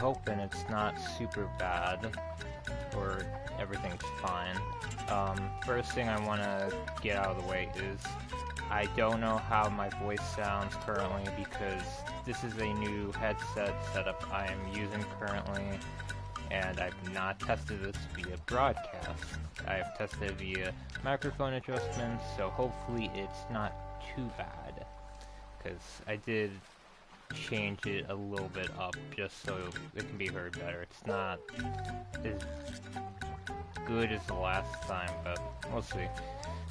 hoping it's not super bad, or everything's fine. First thing I want to get out of the way is I don't know how my voice sounds currently because this is a new headset setup I am using currently, and I've not tested this via broadcast. I have tested via microphone adjustments, so hopefully it's not too bad, because I did change it a little bit up just so it can be heard better. It's not as good as the last time, but we'll see.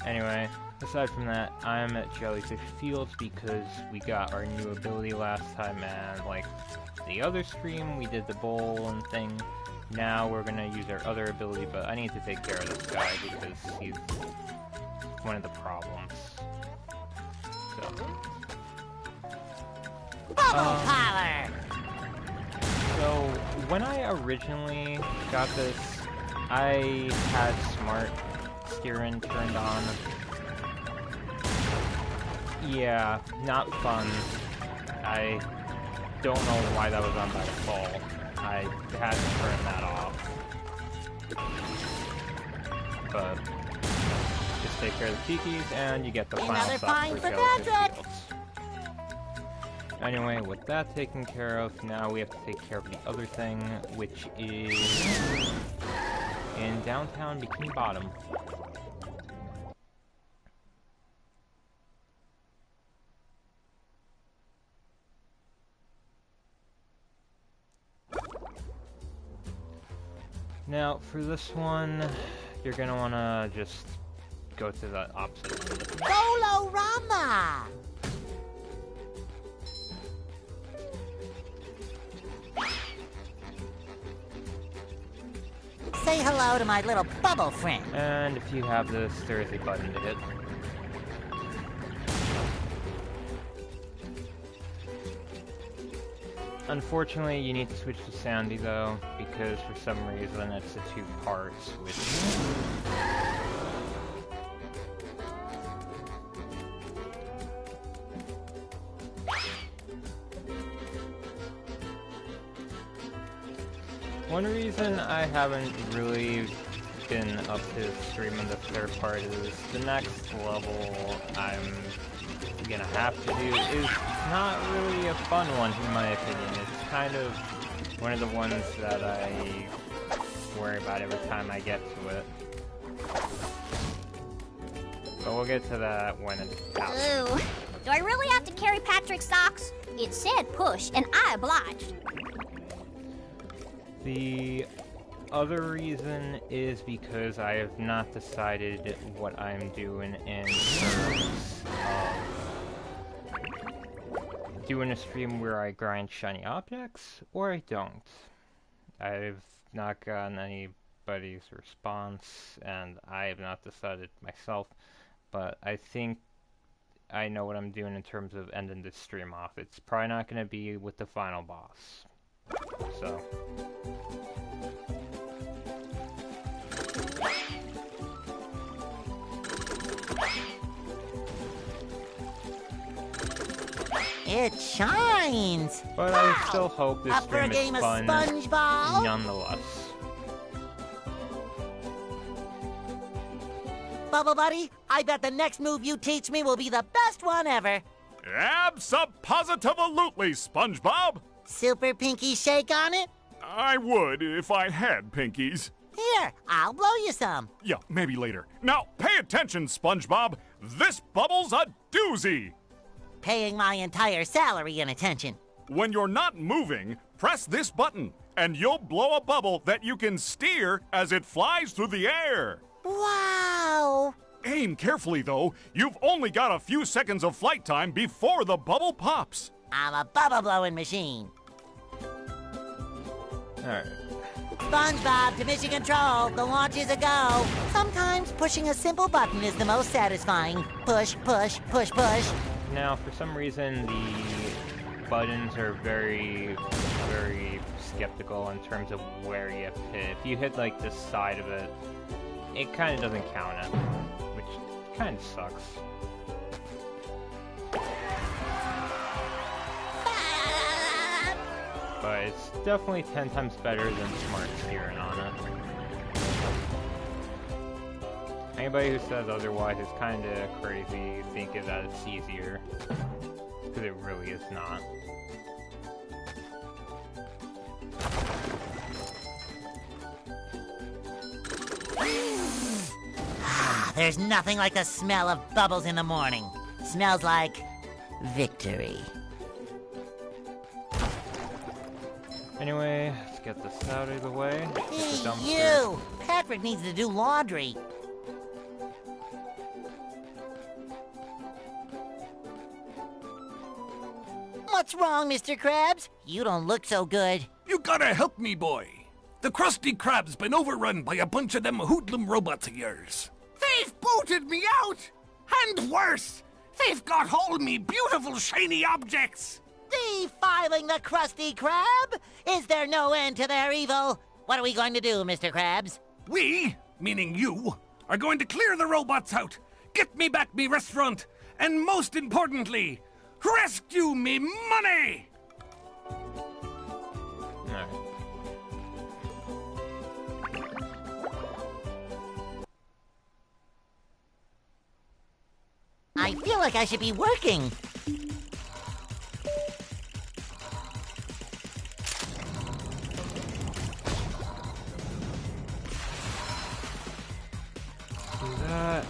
Anyway, aside from that, I'm at Jellyfish Fields because we got our new ability last time, and like the other stream, we did the bowl and thing. Now we're gonna use our other ability, but I need to take care of this guy because he's one of the problems. So. So, when I originally got this, I had smart steering turned on. Yeah, not fun. I don't know why that was on by default. I had to turn that off. But just take care of the tikis and you get the final stuff for Jellyfish Fields. Anyway, with that taken care of, now we have to take care of the other thing, which is in downtown Bikini Bottom. Now, for this one, you're gonna wanna just go to the opposite. Bolorama! Say hello to my little bubble friend. And if you have this, there is a button to hit. Unfortunately, you need to switch to Sandy though, because for some reason it's a two-part switch. One reason I haven't really been up to streaming the third part is the next level I'm gonna have to do is not really a fun one in my opinion. It's kind of one of the ones that I worry about every time I get to it. But we'll get to that when it's out. Ooh. Do I really have to carry Patrick's socks? It said push, and I obliged. The other reason is because I have not decided what I'm doing in terms of doing a stream where I grind shiny objects, or I don't. I've not gotten anybody's response, and I have not decided myself, but I think I know what I'm doing in terms of ending this stream off. It's probably not going to be with the final boss. So. It shines! But I still hope this Up for a stream game is of fun SpongeBob? nonetheless. Bubble Buddy, I bet the next move you teach me will be the best one ever. Abso-positive-alutely, SpongeBob! Super pinky shake on it? I would if I had pinkies. Here, I'll blow you some. Yeah, maybe later. Now, pay attention, SpongeBob. This bubble's a doozy. Paying my entire salary in attention. When you're not moving, press this button, and you'll blow a bubble that you can steer as it flies through the air. Wow! Aim carefully, though. You've only got a few seconds of flight time before the bubble pops. I'm a bubble blowing machine. Alright. SpongeBob to mission control. The launch is a go. Sometimes pushing a simple button is the most satisfying. Push, push, push, push. Now, for some reason, the buttons are very, very skeptical in terms of where you have to hit. If you hit, like, the side of it, it kind of doesn't count it, which kind of sucks. but it's definitely 10 times better than Smart steering on it. Anybody who says otherwise is kinda crazy, thinking that it's easier. Because it really is not. There's nothing like the smell of bubbles in the morning. Smells like victory. Anyway, let's get this out of the way. Hey, The dumpster. you! Patrick needs to do laundry. What's wrong, Mr. Krabs? You don't look so good. You gotta help me, boy. The Krusty Krab's been overrun by a bunch of them hoodlum robots of yours. They've booted me out! And worse, they've got hold me beautiful shiny objects! Defiling the Krusty Krab? Is there no end to their evil? What are we going to do, Mr. Krabs? We, meaning you, are going to clear the robots out, get me back me restaurant, and most importantly, rescue me money! Alright. I feel like I should be working. Do that.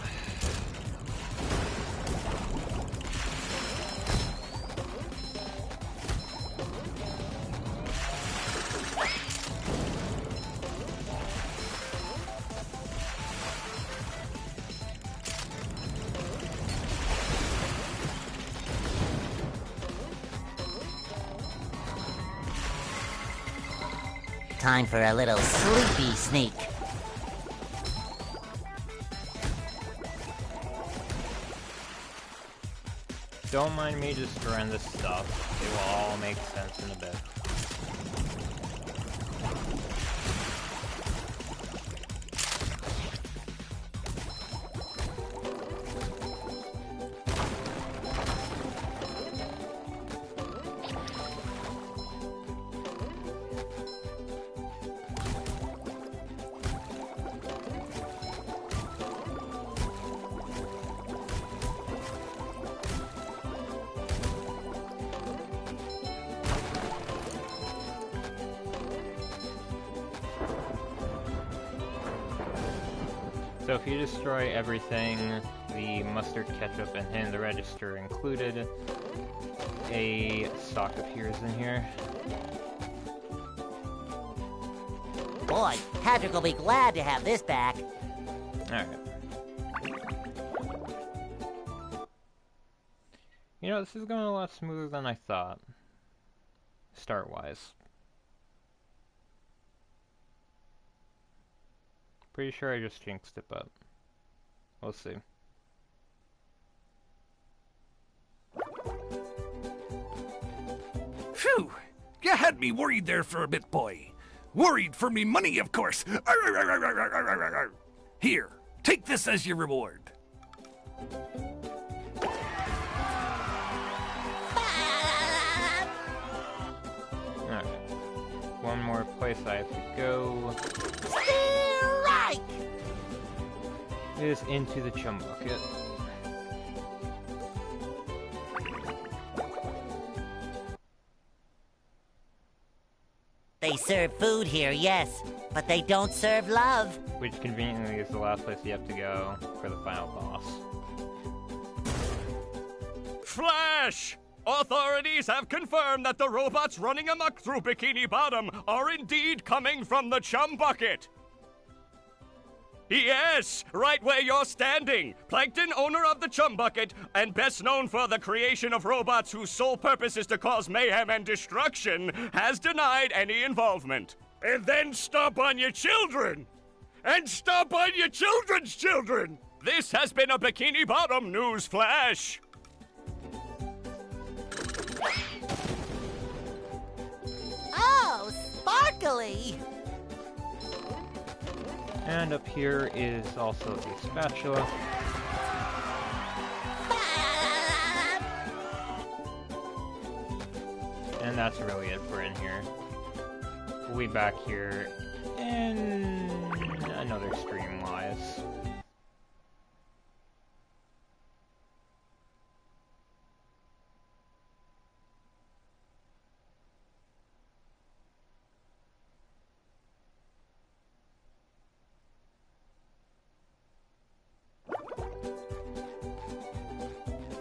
Time for a little sleepy sneak. Don't mind me destroying this stuff. It will all make sense in a bit. So if you destroy everything, the mustard, ketchup, and in the register included, a stock appears in here. Boy, Patrick will be glad to have this back. Alright. You know, this is going a lot smoother than I thought. Start-wise. Pretty sure I just jinxed it, but we'll see. Phew! You had me worried there for a bit, boy. Worried for me money, of course. Here, take this as your reward. Alright. One more place I have to go. Strike! Is into the chum bucket. They serve food here, yes, but they don't serve love. Which conveniently is the last place you have to go for the final boss. Flash! Authorities have confirmed that the robots running amok through Bikini Bottom are indeed coming from the chum bucket. Yes, right where you're standing. Plankton, owner of the chum bucket, and best known for the creation of robots whose sole purpose is to cause mayhem and destruction, has denied any involvement. And then stomp on your children! And stomp on your children's children! This has been a Bikini Bottom news flash. Oh, sparkly! And up here is also the spatula. And that's really it for in here. We'll be back here in another stream-wise.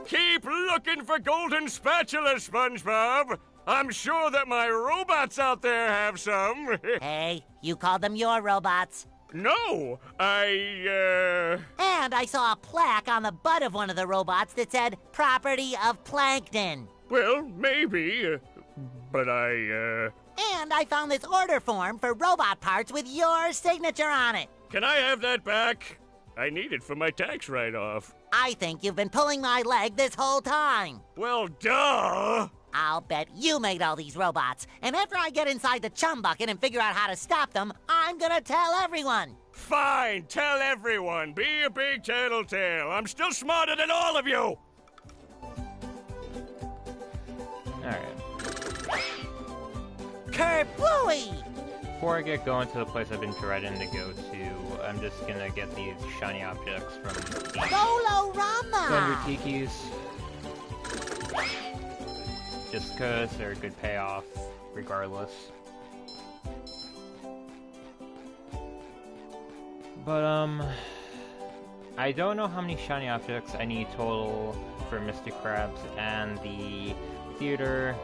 Keep looking for golden spatulas, SpongeBob. I'm sure that my robots out there have some. Hey, you called them your robots. No, And I saw a plaque on the butt of one of the robots that said, "Property of Plankton." Well, maybe, but I, And I found this order form for robot parts with your signature on it. Can I have that back? I need it for my tax write-off. I think you've been pulling my leg this whole time. Well, duh! I'll bet you made all these robots. And after I get inside the chum bucket and figure out how to stop them, I'm gonna tell everyone. Fine, tell everyone. Be a big tattletale. I'm still smarter than all of you! Alright. Kerbooey! Before I get going to the place I've been dreading to go to, I'm just gonna get these shiny objects from the Bolorama! Thunder Tikis. Just cause they're a good payoff, regardless. But, I don't know how many shiny objects I need total for Mr. Krabs and the theater.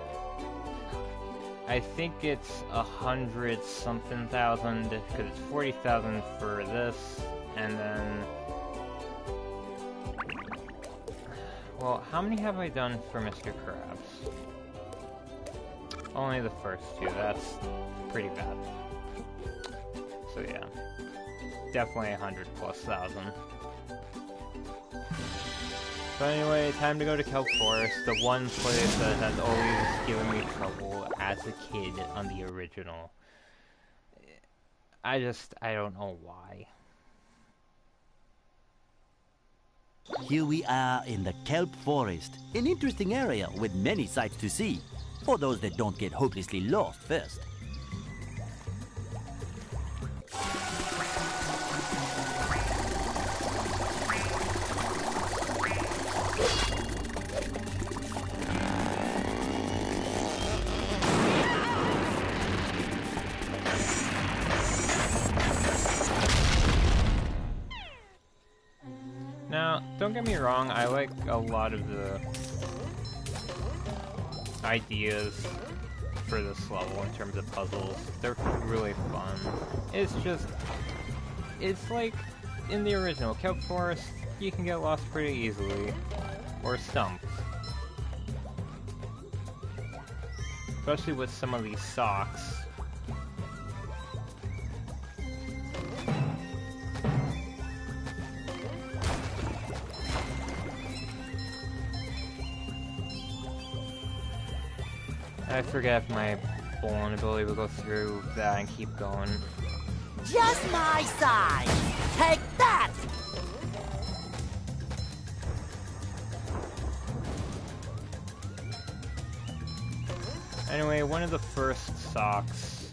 I think it's 100-something thousand, because it's 40,000 for this, and then... Well, how many have I done for Mr. Krabs? Only the first two, that's pretty bad. So yeah, definitely 100,000+. But anyway, time to go to Kelp Forest, the one place that has always given me trouble as a kid on the original. I don't know why. Here we are in the Kelp Forest, an interesting area with many sights to see, for those that don't get hopelessly lost first. Now, don't get me wrong, I like a lot of the ideas for this level in terms of puzzles. They're really fun. It's just, it's like in the original Kelp Forest, you can get lost pretty easily, or stumped. Especially with some of these socks. I forget if my bowling ability will go through that and keep going. Just my size! Take that! Anyway, one of the first socks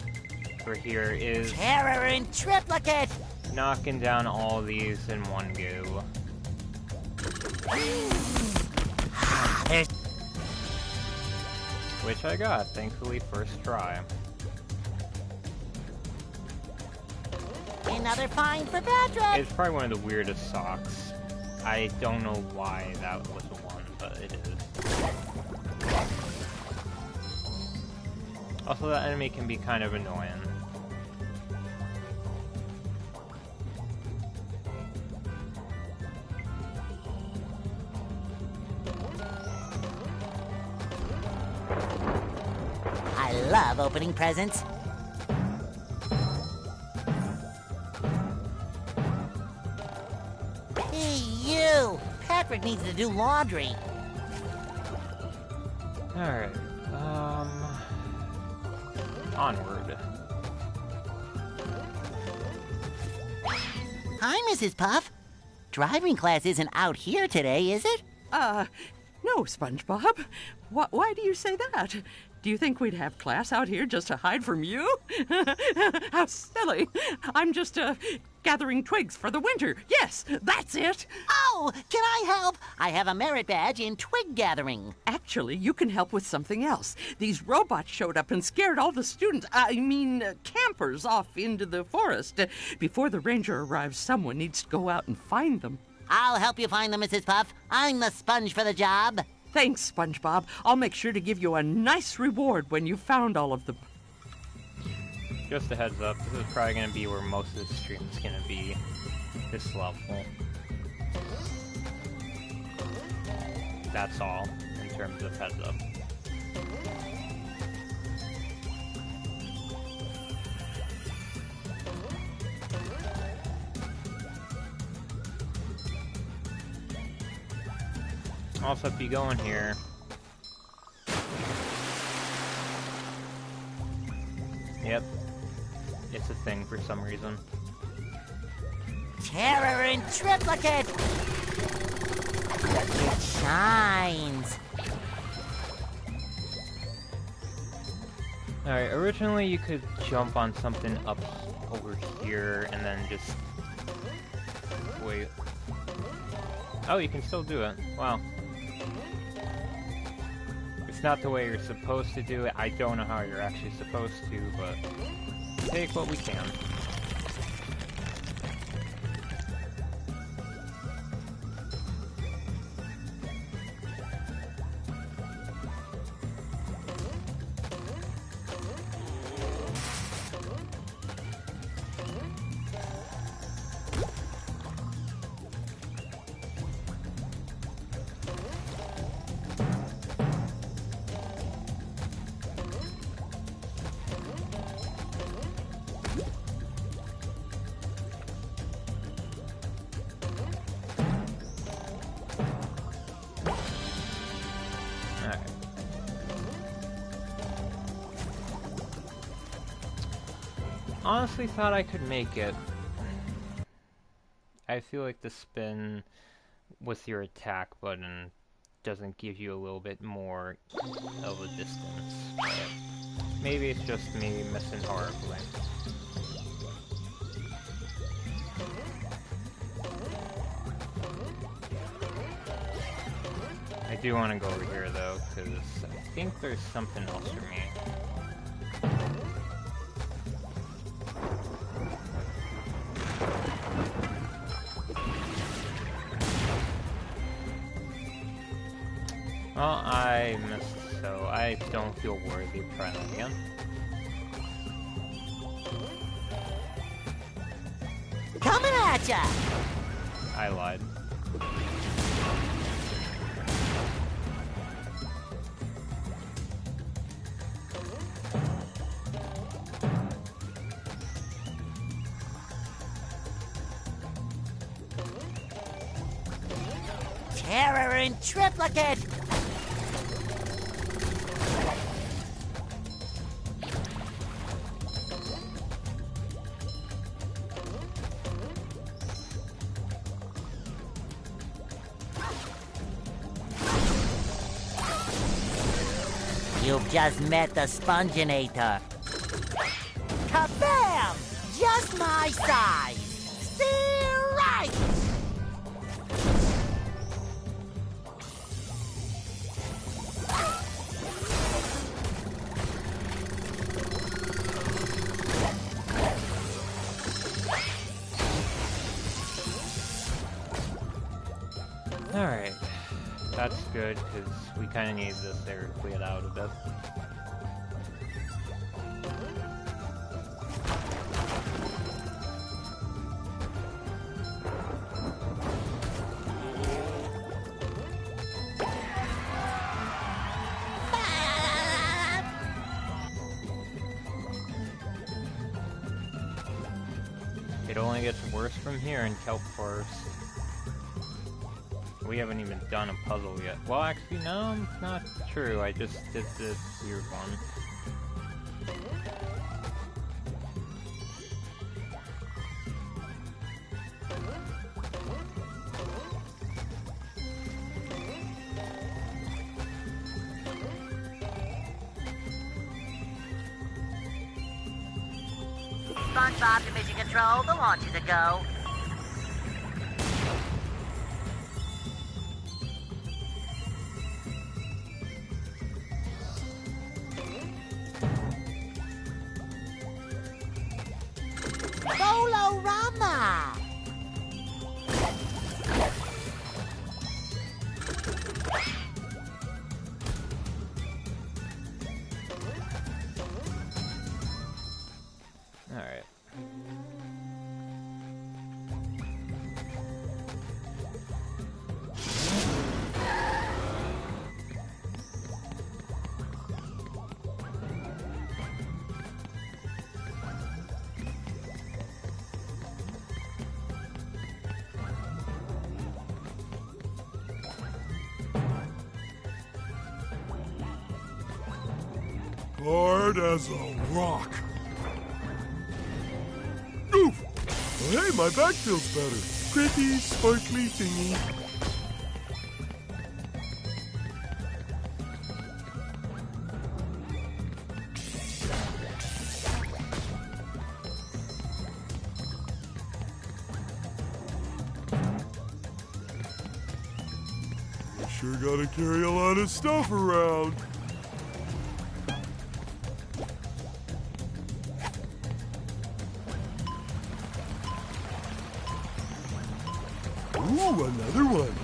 for here is Terror in triplicate! knocking down all these in one go. There's Which I got, thankfully, first try. another find for Patrick! It's probably one of the weirdest socks. I don't know why that was the one, but it is. Also, that enemy can be kind of annoying. I love opening presents. Hey, you! Patrick needs to do laundry. Alright, onward. Hi, Mrs. Puff. Driving class isn't out here today, is it? No, SpongeBob. Why do you say that? Do you think we'd have class out here just to hide from you? How silly. I'm just gathering twigs for the winter. Yes, that's it. Oh, can I help? I have a merit badge in twig gathering. Actually, you can help with something else. These robots showed up and scared all the students, campers off into the forest. Before the ranger arrives, someone needs to go out and find them. I'll help you find them, Mrs. Puff. I'm the sponge for the job. Thanks, SpongeBob. I'll make sure to give you a nice reward when you've found all of them. Just a heads up, this is probably going to be where most of the stream is going to be this level. That's all, in terms of heads up. Also, if you go in here... Yep. It's a thing for some reason. Terror in triplicate! It shines. Alright, originally you could jump on something up over here and then just... Wait. Oh, you can still do it. Wow. It's not the way you're supposed to do it. I don't know how you're actually supposed to, but take what we can. Honestly thought I could make it. I feel like the spin with your attack button doesn't give you a little bit more of a distance. But maybe it's just me missing horribly. I do want to go over here though, because I think there's something else for me. Well, I missed, so I don't feel worthy of trying that again. Coming at ya! I lied. Terror in triplicate! You've just met the Sponginator. Kabam! Just my size! See right! Alright. That's good, because we kind of need this there to clear it out a bit. It only gets worse from here in Kelp Forest. We haven't even done a puzzle yet. Well, actually, no, not true. I just did this weird one. SpongeBob to Mission Control. The launch is a go. Bolorama! Alright. Hard as a rock. Oof! Well, hey, my back feels better. Pretty, sparkly thingy. You sure gotta carry a lot of stuff around. Ooh, another one.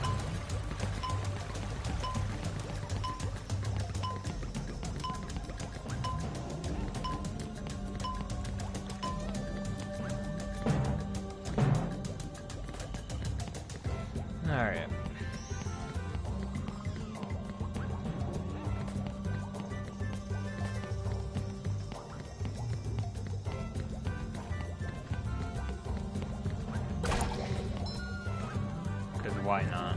Alright. Because why not?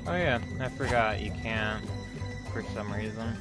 Oh yeah, I forgot you can't for some reason.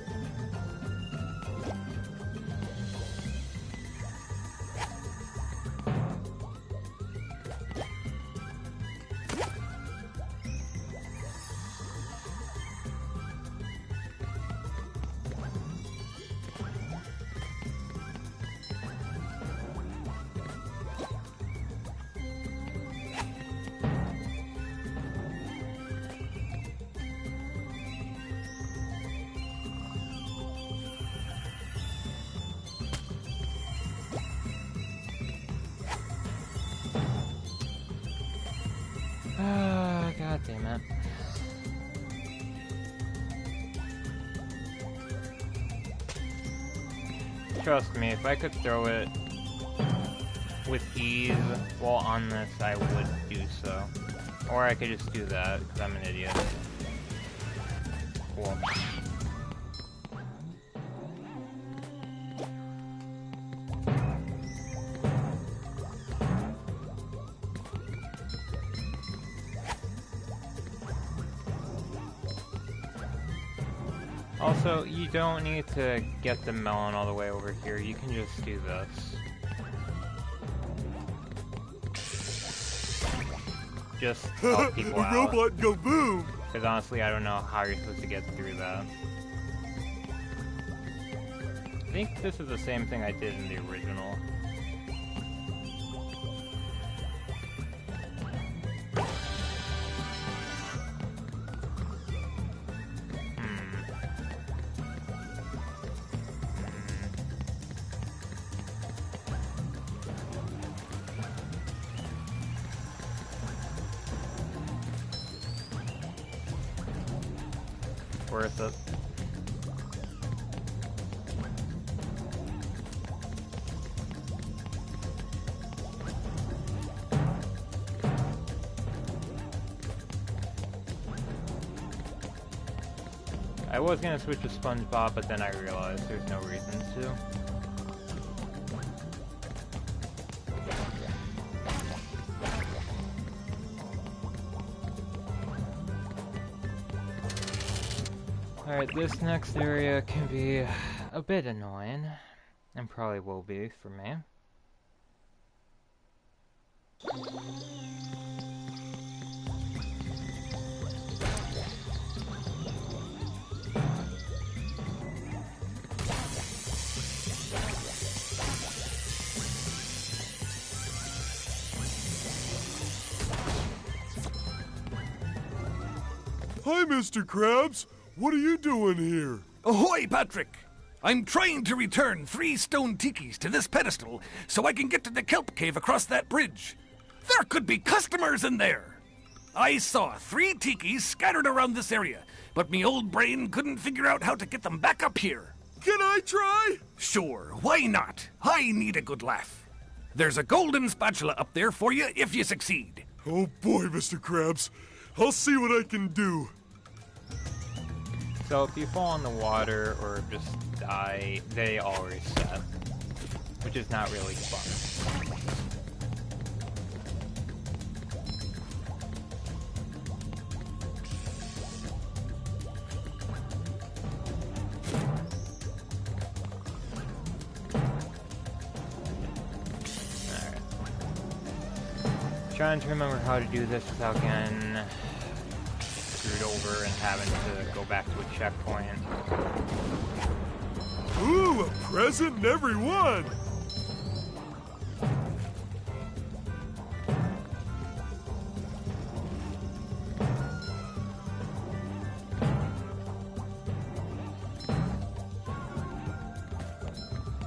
Ah, god damn it. Trust me, if I could throw it with ease while on this, I would do so. Or I could just do that, because I'm an idiot. Cool. Also, you don't need to get the melon all the way over here, you can just do this. Just help people out. Robot go boom! Because honestly, I don't know how you're supposed to get through that. I think this is the same thing I did in the original. Worth it. I was gonna switch to SpongeBob, but then I realized there's no reason to. Alright, this next area can be a bit annoying, and probably will be for me. Hi, Mr. Krabs. What are you doing here? Ahoy, Patrick! I'm trying to return 3 stone tikis to this pedestal so I can get to the kelp cave across that bridge. There could be customers in there. I saw 3 tikis scattered around this area, but me old brain couldn't figure out how to get them back up here. Can I try? Sure, why not? I need a good laugh. There's a golden spatula up there for you if you succeed. Oh boy, Mr. Krabs. I'll see what I can do. So if you fall in the water or just die, they all reset, which is not really fun. Alright. Trying to remember how to do this without getting screwed over and having to go back to a checkpoint. Ooh, a present in every one!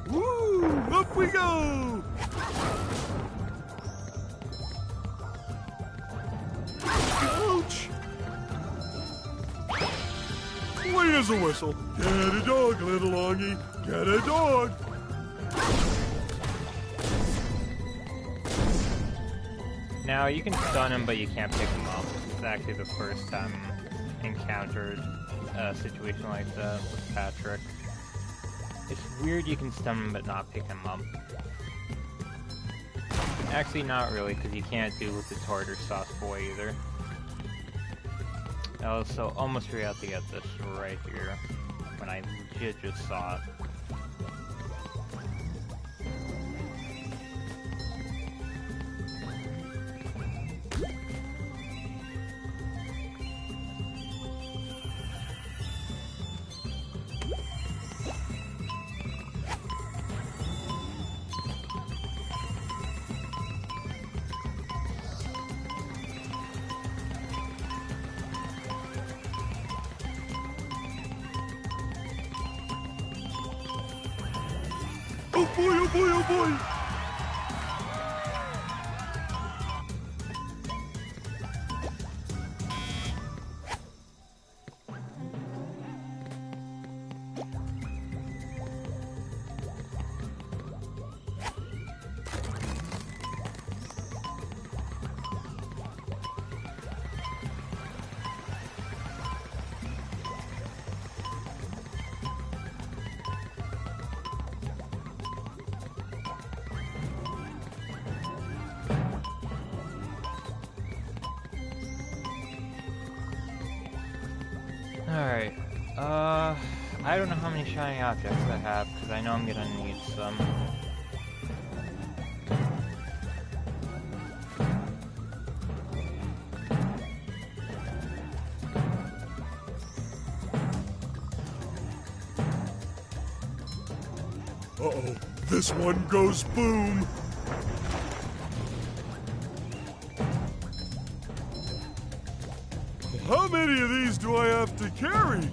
Woo! Up we go! Ouch! Clean as a whistle. Get a dog, little longy. Get a dog. Now, you can stun him, but you can't pick him up. It's actually the first time I encountered a situation like that with Patrick. It's weird you can stun him, but not pick him up. Actually, not really, because you can't do with the tartar sauce boy either. I also almost forgot to get this right here when I legit just saw it. Oh boy, oh boy, oh boy! Alright, I don't know how many shiny objects I have, because I know I'm gonna need some. Uh-oh, this one goes boom! How many of these do I have to carry?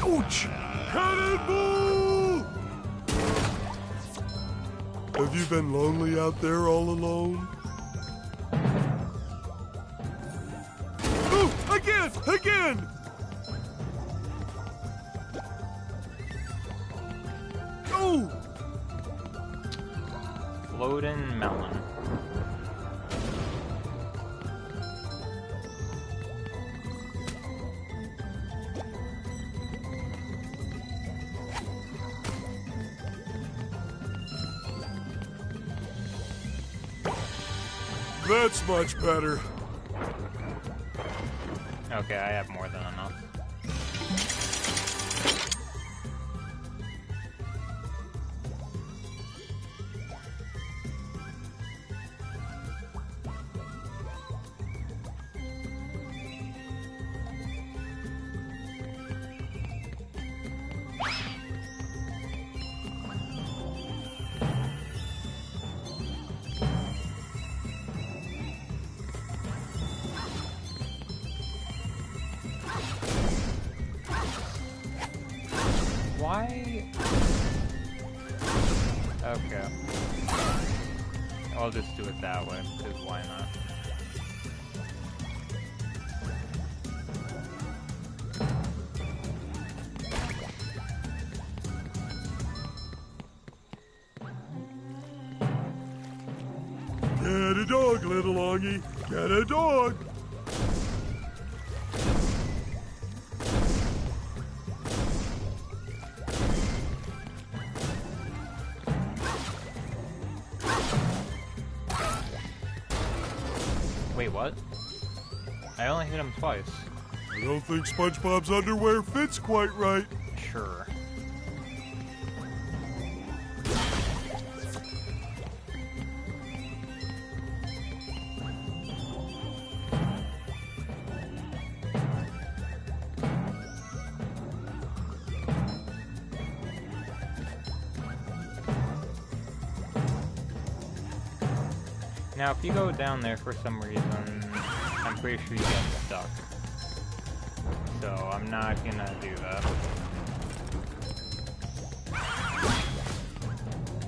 Ouch! Cannonball! Have you been lonely out there all alone? Oh, again! Again! Exploding melon. That's much better. Okay, I have more than enough. Why? Okay. I'll just do it that way, because why not? Get a dog, little Longy. Get a dog. Wait, what? I only hit him twice. I don't think SpongeBob's underwear fits quite right. Sure. Now, if you go down there for some reason, I'm pretty sure you get stuck. So, I'm not gonna do that.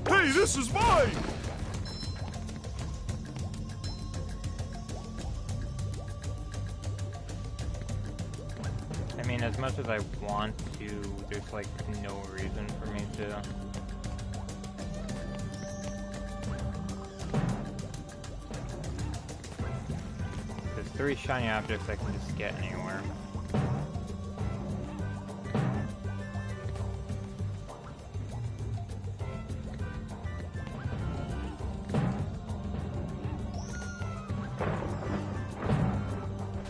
Hey, this is mine! I mean, as much as I want to, there's like no reason for me to. There's 3 shiny objects I can just get anywhere.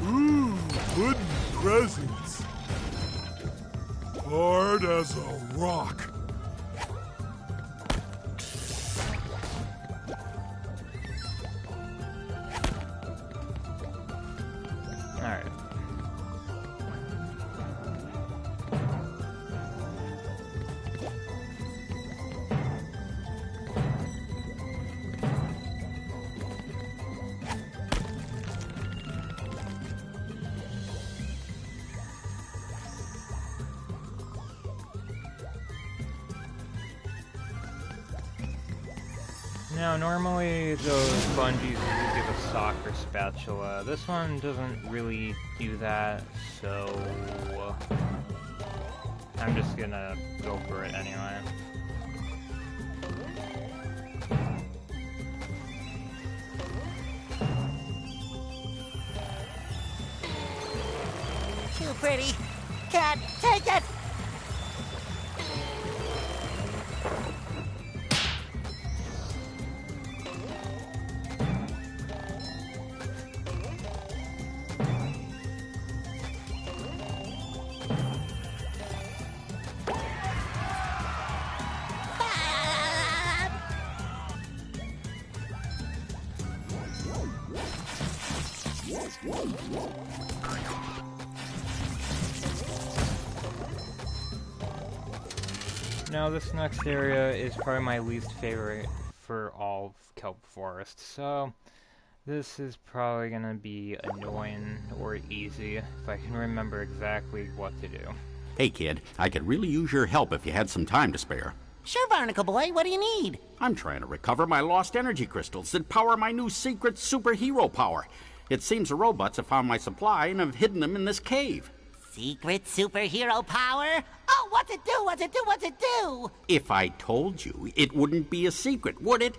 Ooh, wooden presents. Hard as a rock. Alright. Now, normally those bungees usually give a sock or spatula. This one doesn't really do that, so I'm just gonna go for it anyway. Too pretty. Cat, take it! Now, this next area is probably my least favorite for all of Kelp Forest, so this is probably gonna be annoying or easy if I can remember exactly what to do. Hey kid, I could really use your help if you had some time to spare. Sure, Barnacle Boy, what do you need? I'm trying to recover my lost energy crystals that power my new secret superhero power. It seems the robots have found my supply and have hidden them in this cave. Secret superhero power? Oh, what's it do? What's it do? What's it do? If I told you, it wouldn't be a secret, would it?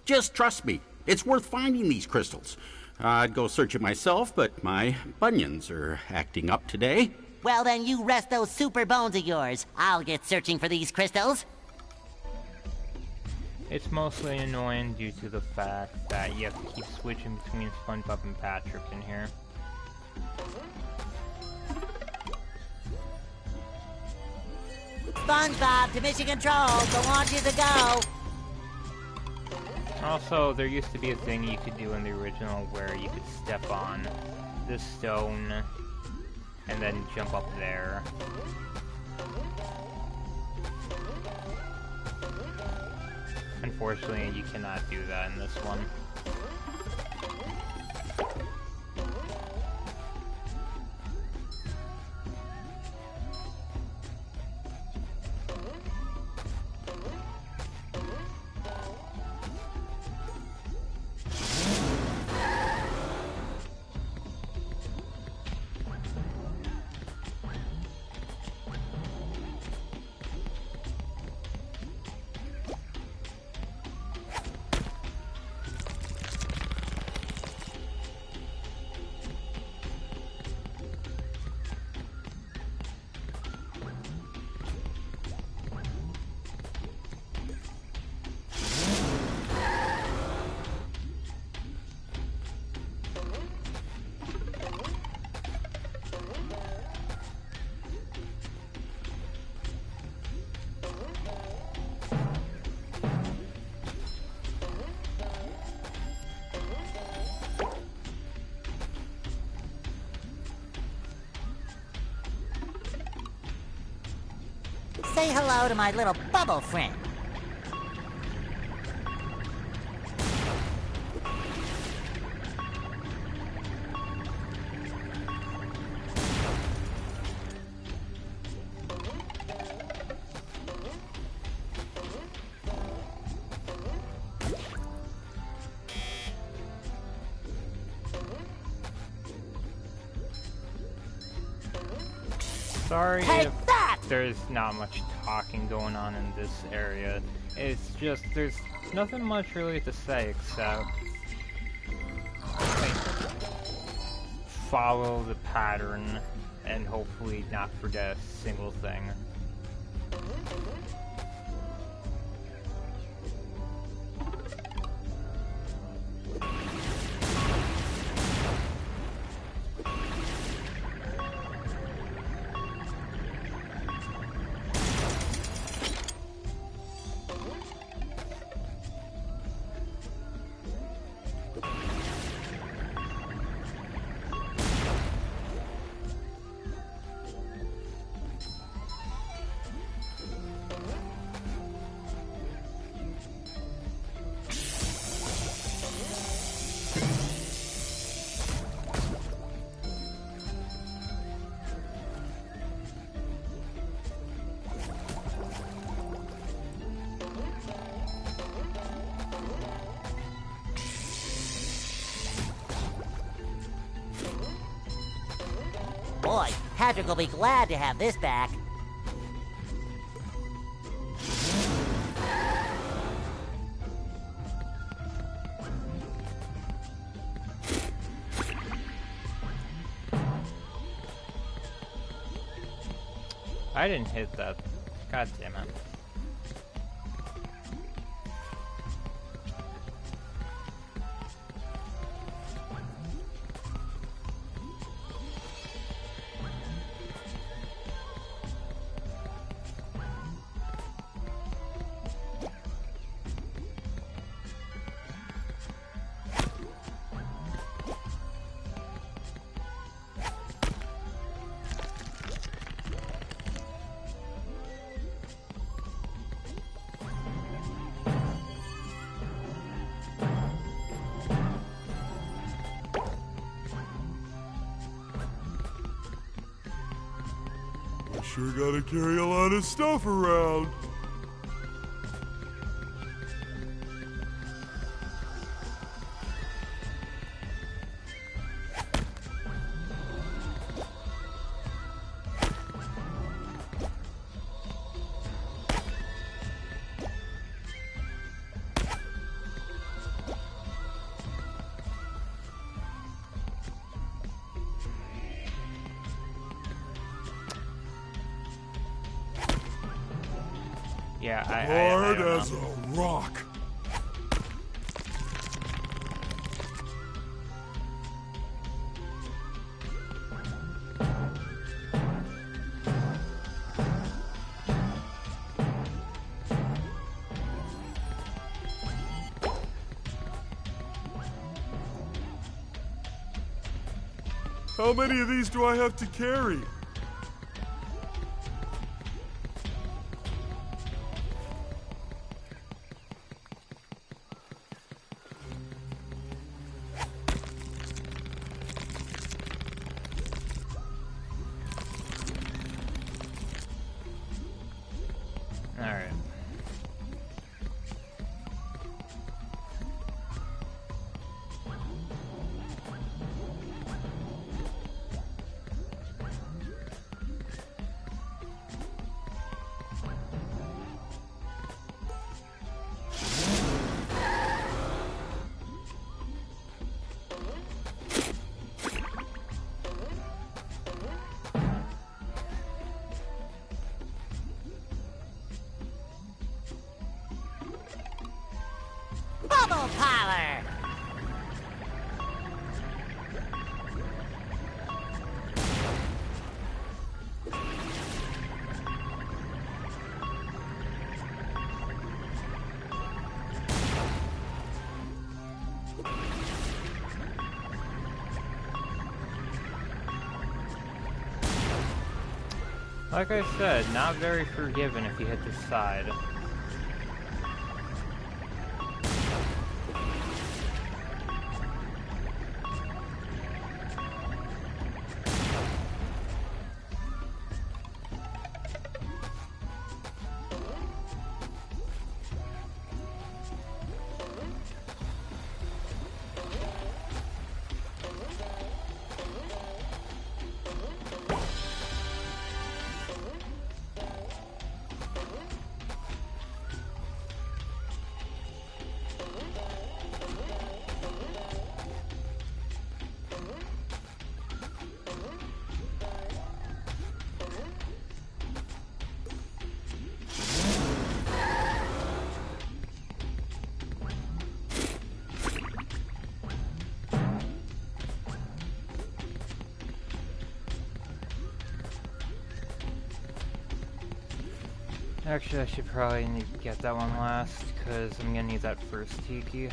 Just trust me. It's worth finding these crystals. I'd go searching myself, but my bunions are acting up today. Well, then you rest those super bones of yours. I'll get searching for these crystals. It's mostly annoying due to the fact that you have to keep switching between SpongeBob and Patrick in here. SpongeBob to mission control. The launch is a go. Also, there used to be a thing you could do in the original where you could step on this stone and then jump up there. Unfortunately, you cannot do that in this one. Say hello to my little bubble friend. Sorry Take if that! there's not much talking going on in this area. It's just, there's nothing much really to say except like, follow the pattern and hopefully not forget a single thing. Boy, Patrick will be glad to have this back. I didn't hit that. God damn it. Sure gotta carry a lot of stuff around. Yeah, I Hard don't as know. a rock. How many of these do I have to carry? Alright. Bubble power! Like I said, not very forgiving if you hit the side. Actually, I should probably need to get that one last, because I'm gonna need that first tiki.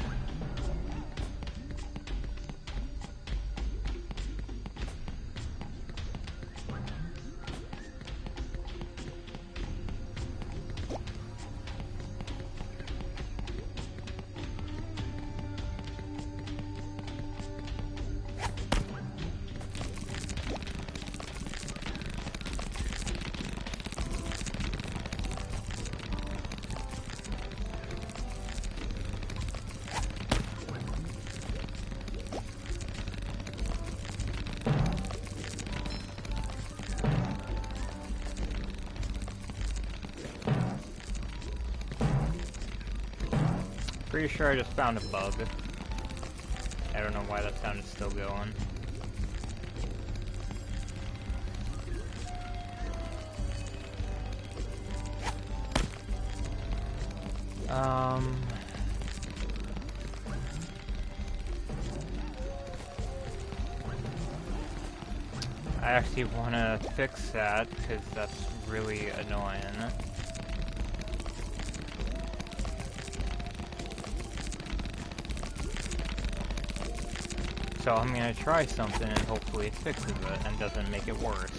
Pretty sure I just found a bug. I don't know why that sound is still going. I actually want to fix that because that's really annoying. So I'm gonna try something and hopefully it fixes it and doesn't make it worse.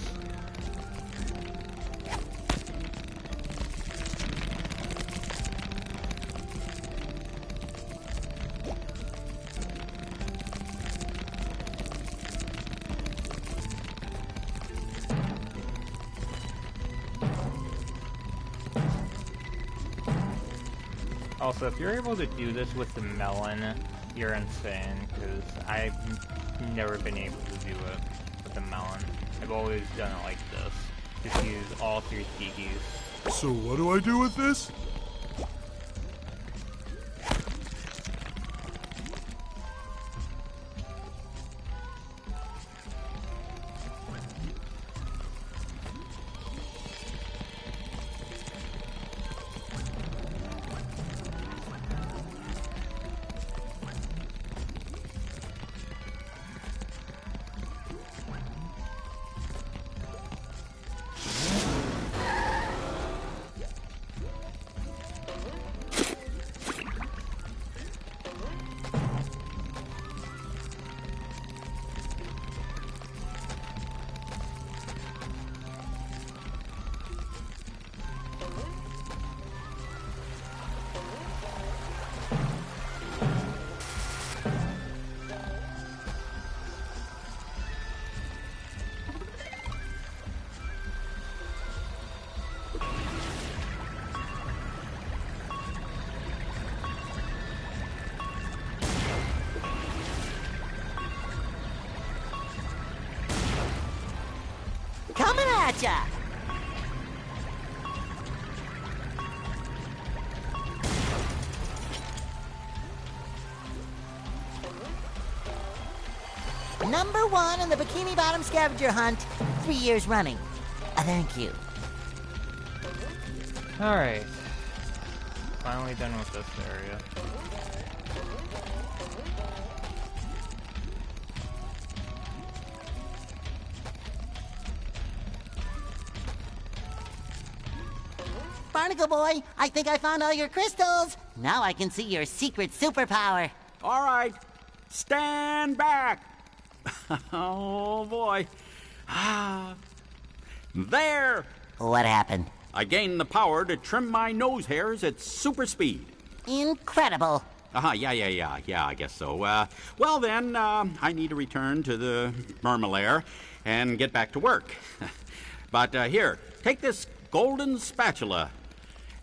Also, if you're able to do this with the melon, you're insane, because I've never been able to do it with the melon. I've always done it like this. Just use all 3 tikis. So what do I do with this? at ya! Number 1 in the Bikini Bottom scavenger hunt, 3 years running. Thank you. Alright. Finally done with this area. Barnacle Boy, I think I found all your crystals. Now I can see your secret superpower. All right, stand back. Oh, boy. There! What happened? I gained the power to trim my nose hairs at super speed. Incredible. Yeah, I guess so. Well then, I need to return to the Mermalair and get back to work. But here, take this golden spatula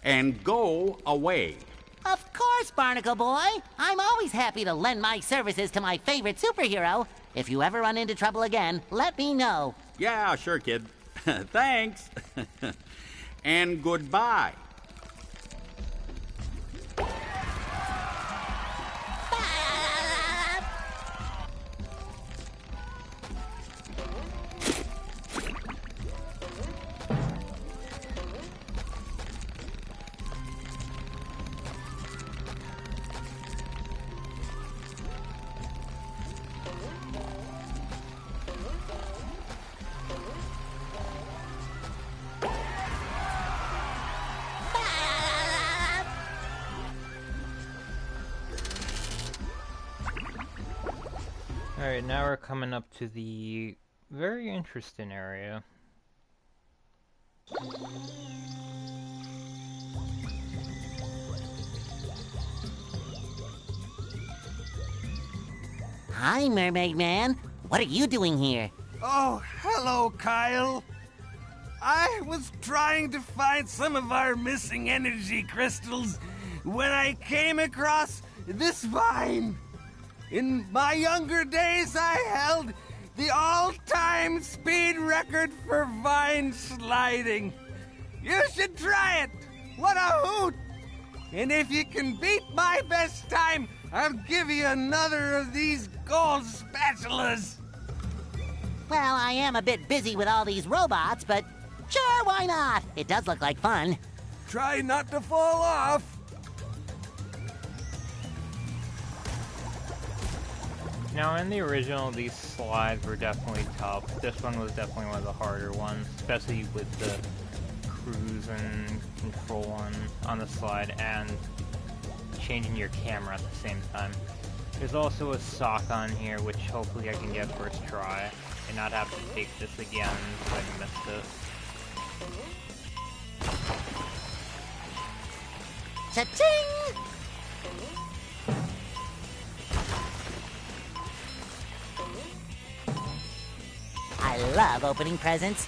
and go away. Of course, Barnacle Boy. I'm always happy to lend my services to my favorite superhero. If you ever run into trouble again, let me know. Yeah, sure, kid. Thanks. And goodbye. Alright, now we're coming up to the very interesting area. Hi, Mermaid Man. What are you doing here? Oh, hello, Kyle. I was trying to find some of our missing energy crystals when I came across this vine. In my younger days, I held the all-time speed record for vine sliding. You should try it. What a hoot! And if you can beat my best time, I'll give you another of these gold spatulas. Well, I am a bit busy with all these robots, but sure, why not? It does look like fun. Try not to fall off. Now, in the original, these slides were definitely tough. This one was definitely one of the harder ones, especially with the cruise and control on the slide and changing your camera at the same time. There's also a sock on here, which hopefully I can get first try and not have to take this again if I missed it. Cha-ching! I love opening presents.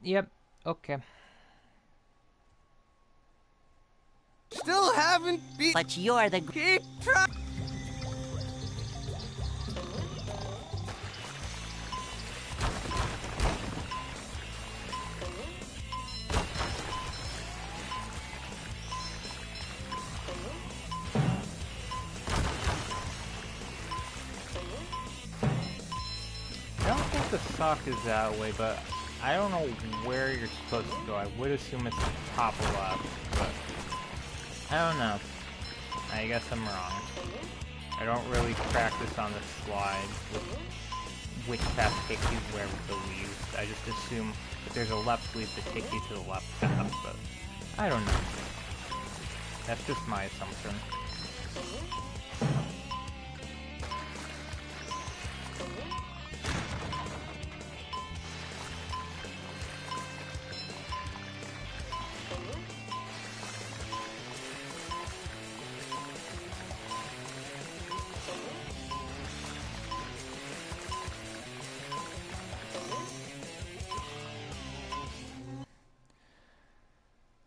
Yep, okay. Still haven't beat. But you're the... Keep trying. I don't think the sock is that way, but I don't know where you're supposed to go. I would assume it's the top left, but I don't know. I guess I'm wrong. I don't really practice on the slide with which path takes you where with the leaves. I just assume that there's a left leaf that takes you to the left path, but I don't know. That's just my assumption.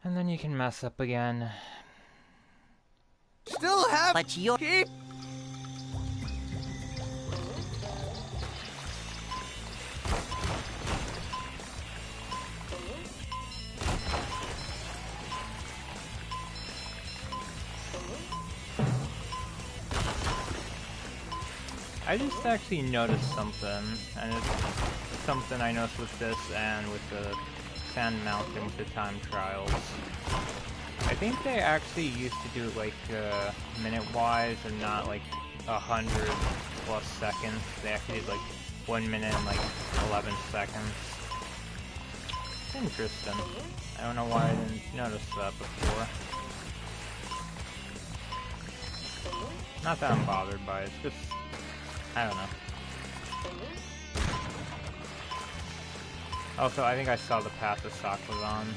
And then you can mess up again. Still have But you're... keep. I just actually noticed something, and it's something I noticed with this and with the Sand Mountain with the time trials. I think they actually used to do like minute-wise and not like 100+ seconds. They actually did like 1 minute and like 11 seconds. It's interesting. I don't know why I didn't notice that before. Not that I'm bothered by it, it's just, I don't know. Also, I think I saw the path the sock was on,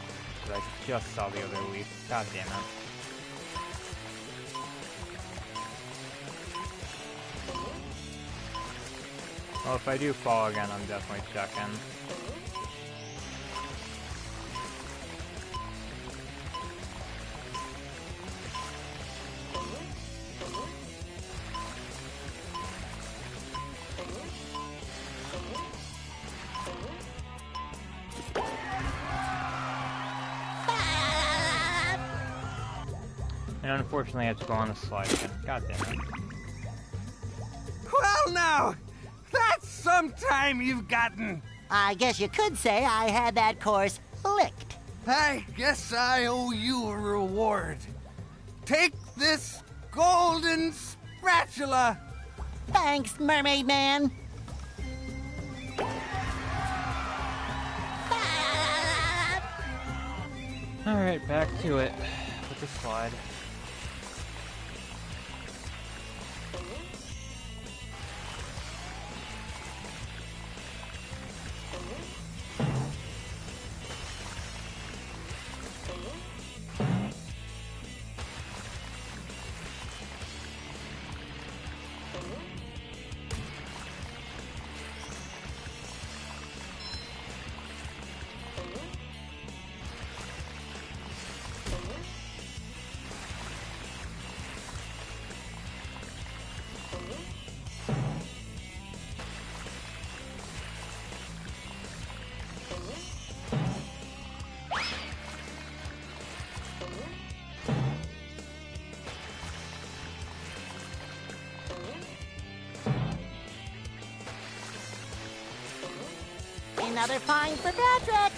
because I just saw the other week. God damn it. Well, if I do fall again, I'm definitely checking. And unfortunately, I have to go on the slide again. God damn it. Well, now, that's some time you've gotten. I guess you could say I had that course licked. I guess I owe you a reward. Take this golden spatula. Thanks, Mermaid Man. Alright, back to it. With the slide. Another find for Patrick.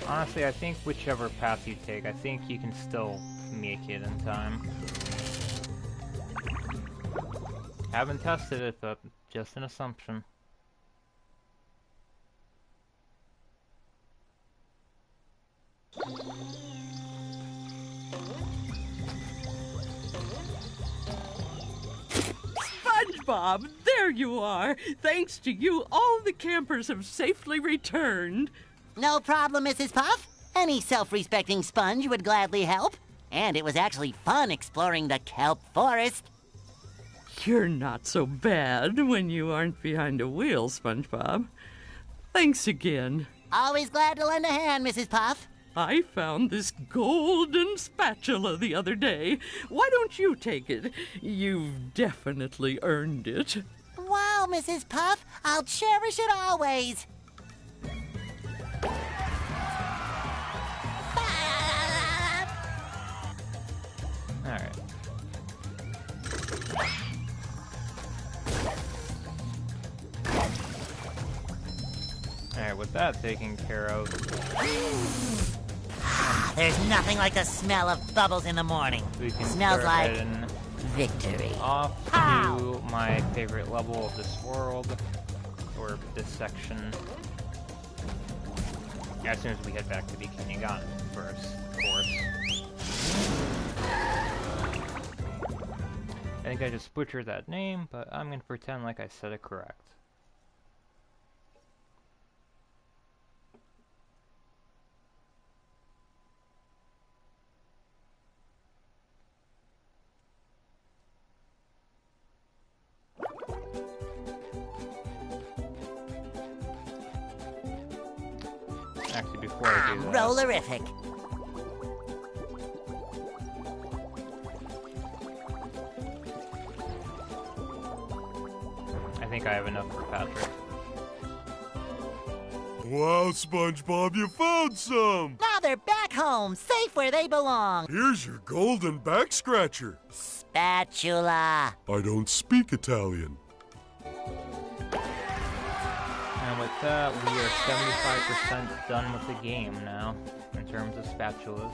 Honestly, I think whichever path you take, I think you can still make it in time. Haven't tested it, but just an assumption. SpongeBob, there you are. Thanks to you, all the campers have safely returned. No problem, Mrs. Puff. Any self-respecting sponge would gladly help. And it was actually fun exploring the kelp forest. You're not so bad when you aren't behind a wheel, SpongeBob. Thanks again. Always glad to lend a hand, Mrs. Puff. I found this golden spatula the other day. Why don't you take it? You've definitely earned it. Wow, Mrs. Puff. I'll cherish it always. Alright. Alright, with that taken care of, There's nothing like the smell of bubbles in the morning. we can Smells start like heading victory. off Pow! to my favorite level of this world, or this section. As soon as we head back to Bikini Gun first, of course. I think I just butchered that name, but I'm gonna pretend like I said it correct. Actually, before I do that... Rollerific. I think I have enough for Patrick. Wow, SpongeBob, you found some! Now they're back home, safe where they belong. Here's your golden back scratcher. Spatula. I don't speak Italian. And with that, we are 75% done with the game now, in terms of spatulas.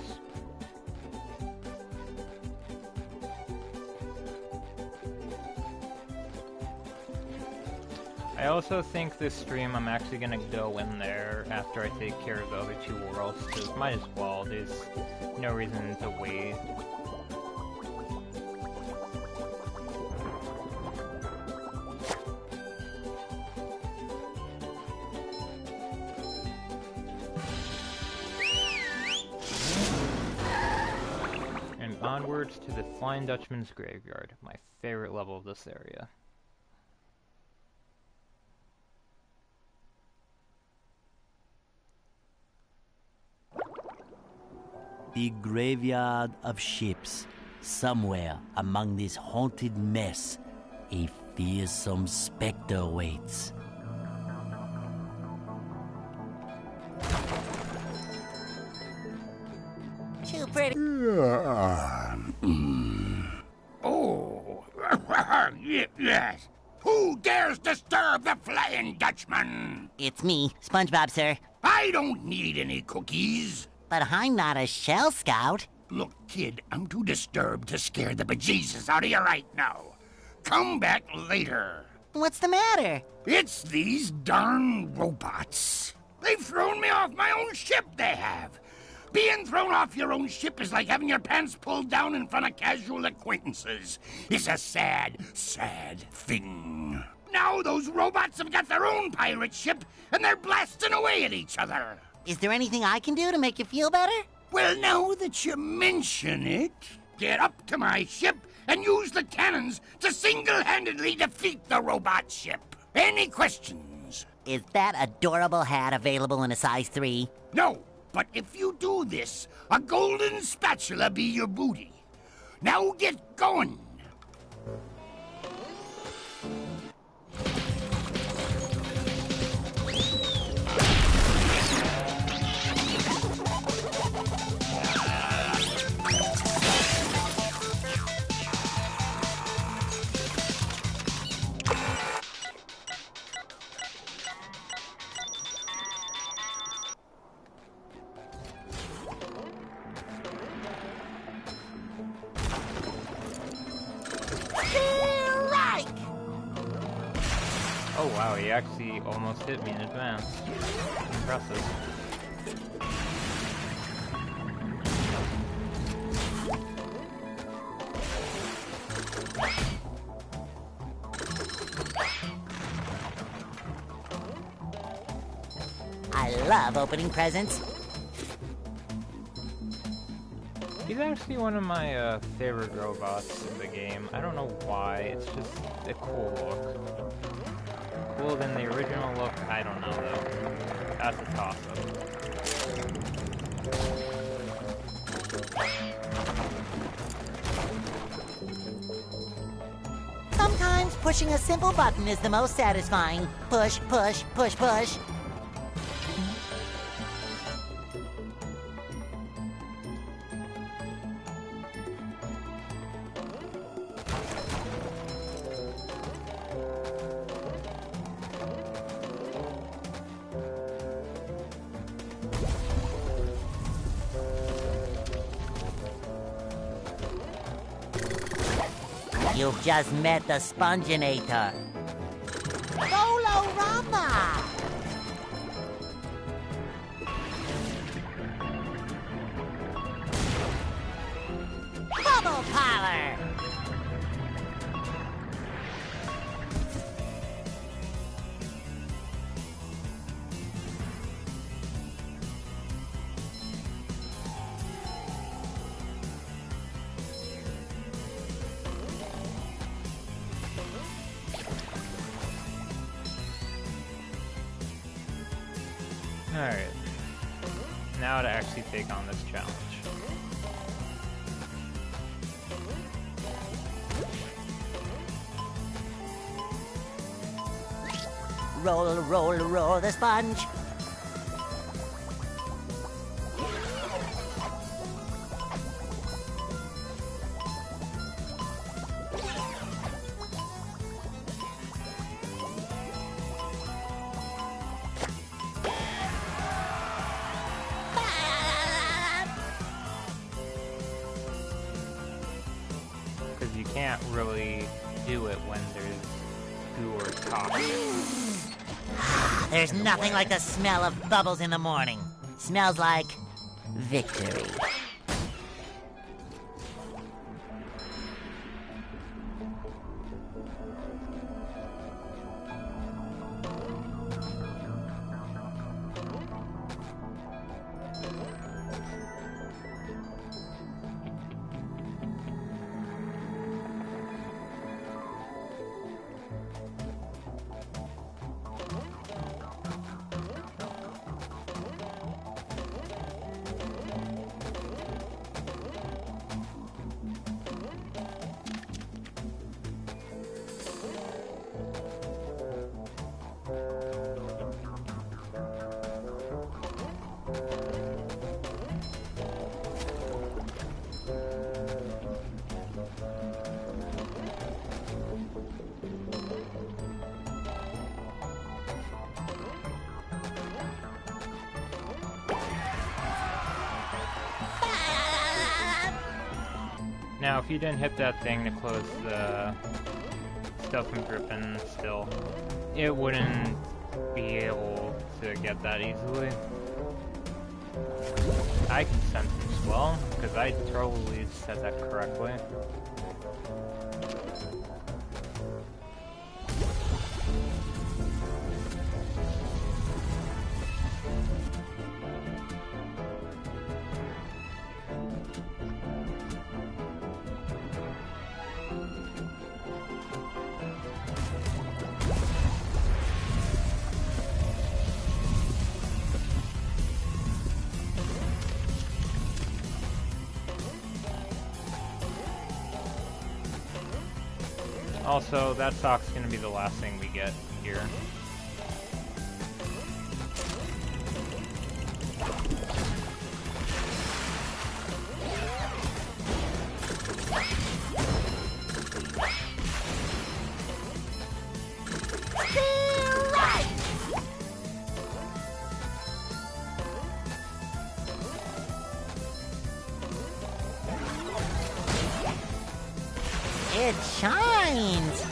I also think this stream I'm actually gonna go in there after I take care of the other two worlds, because might as well, there's no reason to wait. And onwards to the Flying Dutchman's Graveyard, my favorite level of this area. The graveyard of ships. Somewhere among this haunted mess, a fearsome specter waits. Too pretty. Oh, yes. Who dares disturb the Flying Dutchman? It's me, SpongeBob, sir. I don't need any cookies. But I'm not a Shell Scout. Look, kid, I'm too disturbed to scare the bejesus out of you right now. Come back later. What's the matter? It's these darn robots. They've thrown me off my own ship, they have. Being thrown off your own ship is like having your pants pulled down in front of casual acquaintances. It's a sad, sad thing. Now those robots have got their own pirate ship, and they're blasting away at each other. Is there anything I can do to make you feel better? Well, now that you mention it, get up to my ship and use the cannons to single-handedly defeat the robot ship. Any questions? Is that adorable hat available in a size 3? No, but if you do this, a golden spatula be your booty. Now get going. Oh wow, he actually almost hit me in advance. Impressive. I love opening presents. He's actually one of my favorite robots in the game. I don't know why, it's just a cool look. Cooler than the original look, I don't know though. That's a toss-up. Sometimes pushing a simple button is the most satisfying. Push, push, push, push. You've just met the Sponginator. Bolorama! parlor. Alright. Now to actually take on this challenge. Roll, roll, roll the sponge. Because you can't really do it when there's goo or toxins. There's nothing like the smell of bubbles in the morning. Smells like victory. Now, if you didn't hit that thing to close the stuff from dripping still, it wouldn't be able to get that easily. I can sense it as well, because I totally said that correctly. Also, that sock's gonna be the last thing we get here. It shines!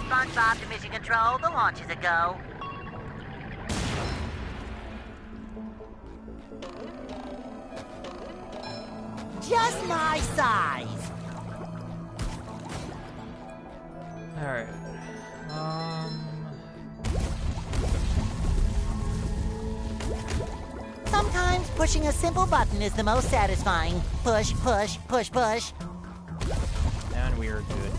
SpongeBob to mission control, the launch is a go. Just my size. Alright. Sometimes pushing a simple button is the most satisfying. Push, push, push, push. And we are good.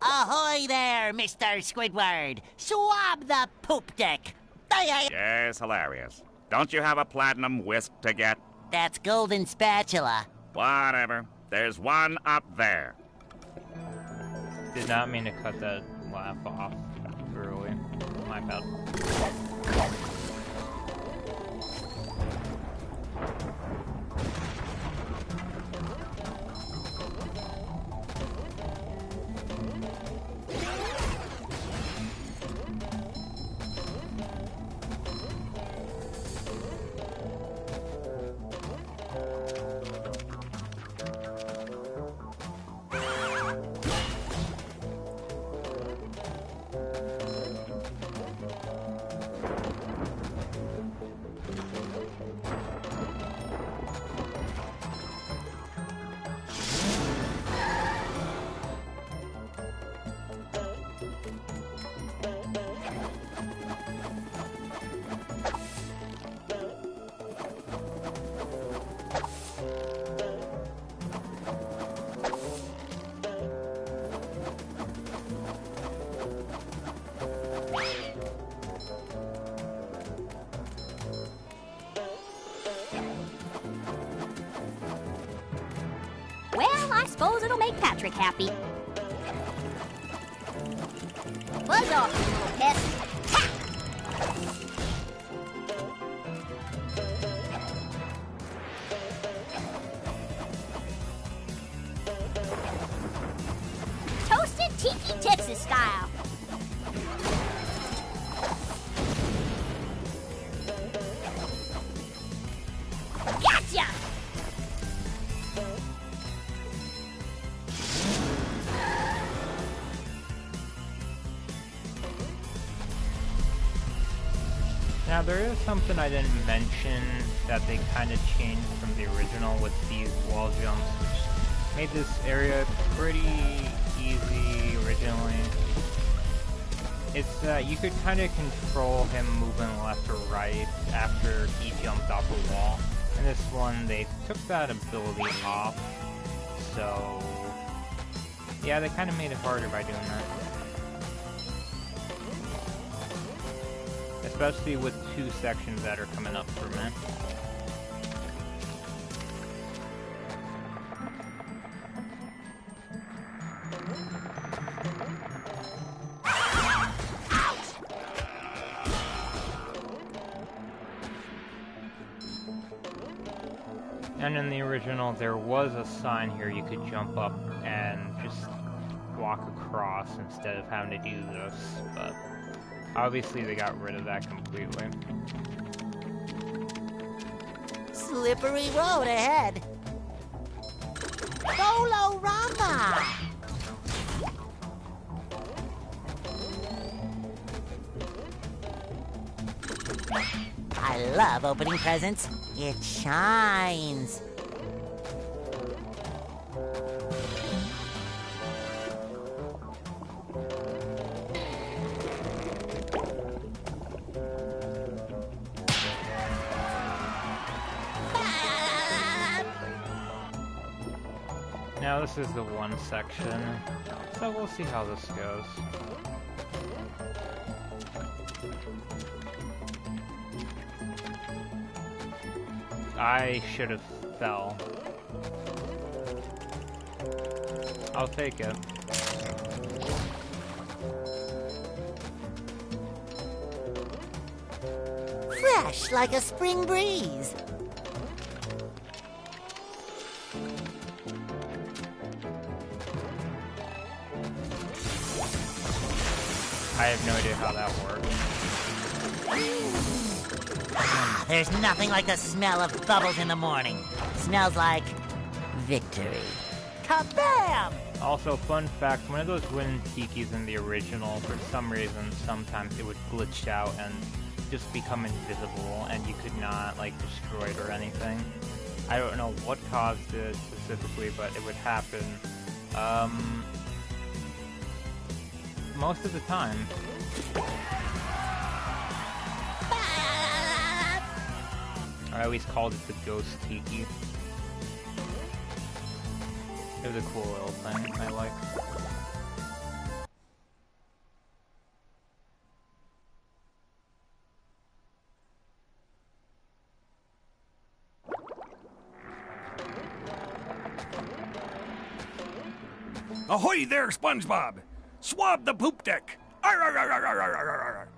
Ahoy there, Mr. Squidward! Swab the poop deck! Yes, hilarious. Don't you have a platinum wisp to get? That's golden spatula. Whatever. There's one up there. Did not mean to cut that laugh off early. My bad. Well, I suppose it'll make Patrick happy. Buzz off, you little pest. Ha! Toasted Tiki Texas style. Gotcha! Now there is something I didn't mention that they kind of changed from the original with these wall jumps, which made this area pretty easy originally. It's you could kind of control him moving left or right after he jumped off a wall. In this one, they took that ability off, so yeah, they kind of made it harder by doing that. Especially with two sections that are coming up for me. And in the original, there was a sign here you could jump up and just walk across instead of having to do this, but obviously they got rid of that completely. Slippery road ahead. Bolorama! I love opening presents. It shines. Now this is the one section, so we'll see how this goes. I should have fell. I'll take it. Fresh like a spring breeze. I have no idea how that works. There's nothing like the smell of bubbles in the morning. Smells like victory. Kabam! Also, fun fact, one of those wooden tikis in the original, for some reason, sometimes it would glitch out and just become invisible, and you could not, like, destroy it or anything. I don't know what caused it specifically, but it would happen, most of the time. I always called it the Ghost Tiki. It was a cool little thing I like. Ahoy there, SpongeBob! Swab the poop deck! Arr, arr, arr, arr, arr, arr, arr, arr.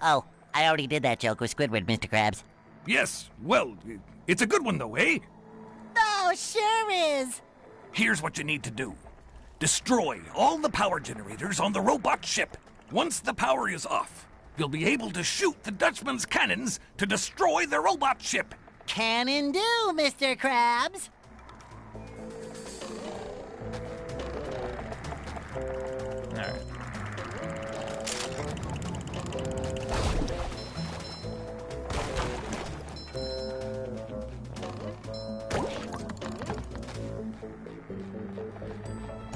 Oh, I already did that joke with Squidward, Mr. Krabs. Yes, well, it's a good one though, eh? Oh, sure is. Here's what you need to do. Destroy all the power generators on the robot ship. Once the power is off, you'll be able to shoot the Dutchman's cannons to destroy the robot ship. Cannon do, Mr. Krabs. Alright.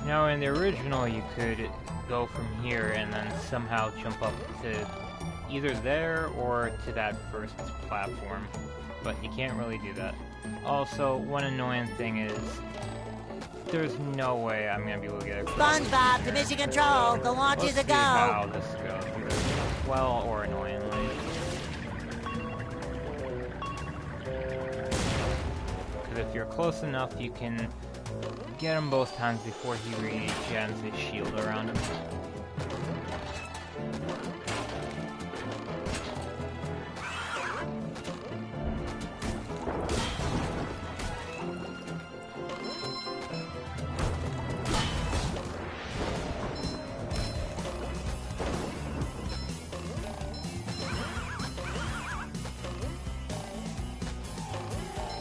Now, in the original, you could go from here and then somehow jump up to either there or to that first platform, but you can't really do that. Also, one annoying thing is, there's no way I'm gonna be able to get across. SpongeBob to mission control. The launch is a Let's see go. how this goes, well or annoyingly. Because if you're close enough, you can get him both times before he regens his shield around him.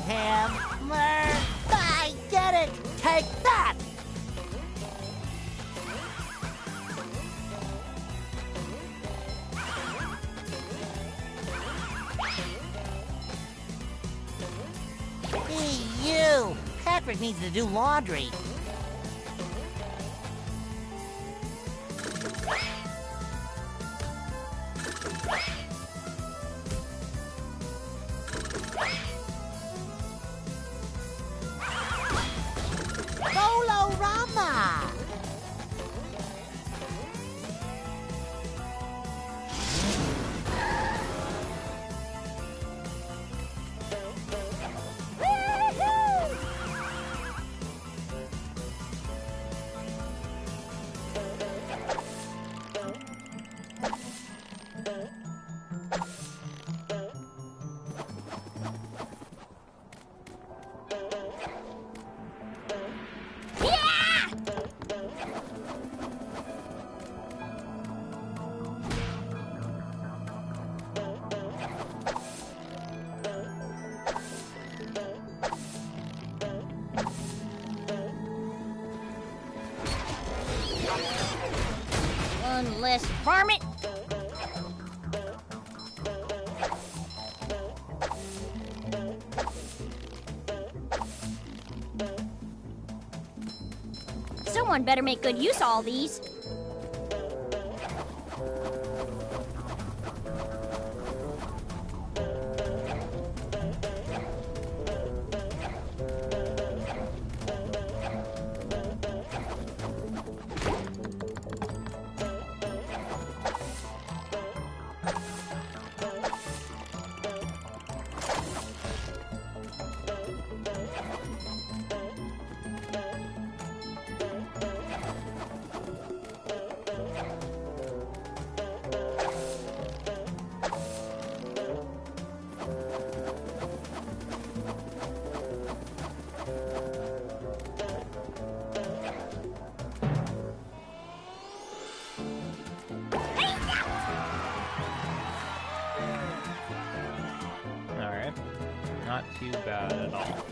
Hammer! I get it! Take that! Hey, you! Patrick needs to do laundry. Bolorama! One less varmint. Someone better make good use of all these. Alright. Not too bad at all.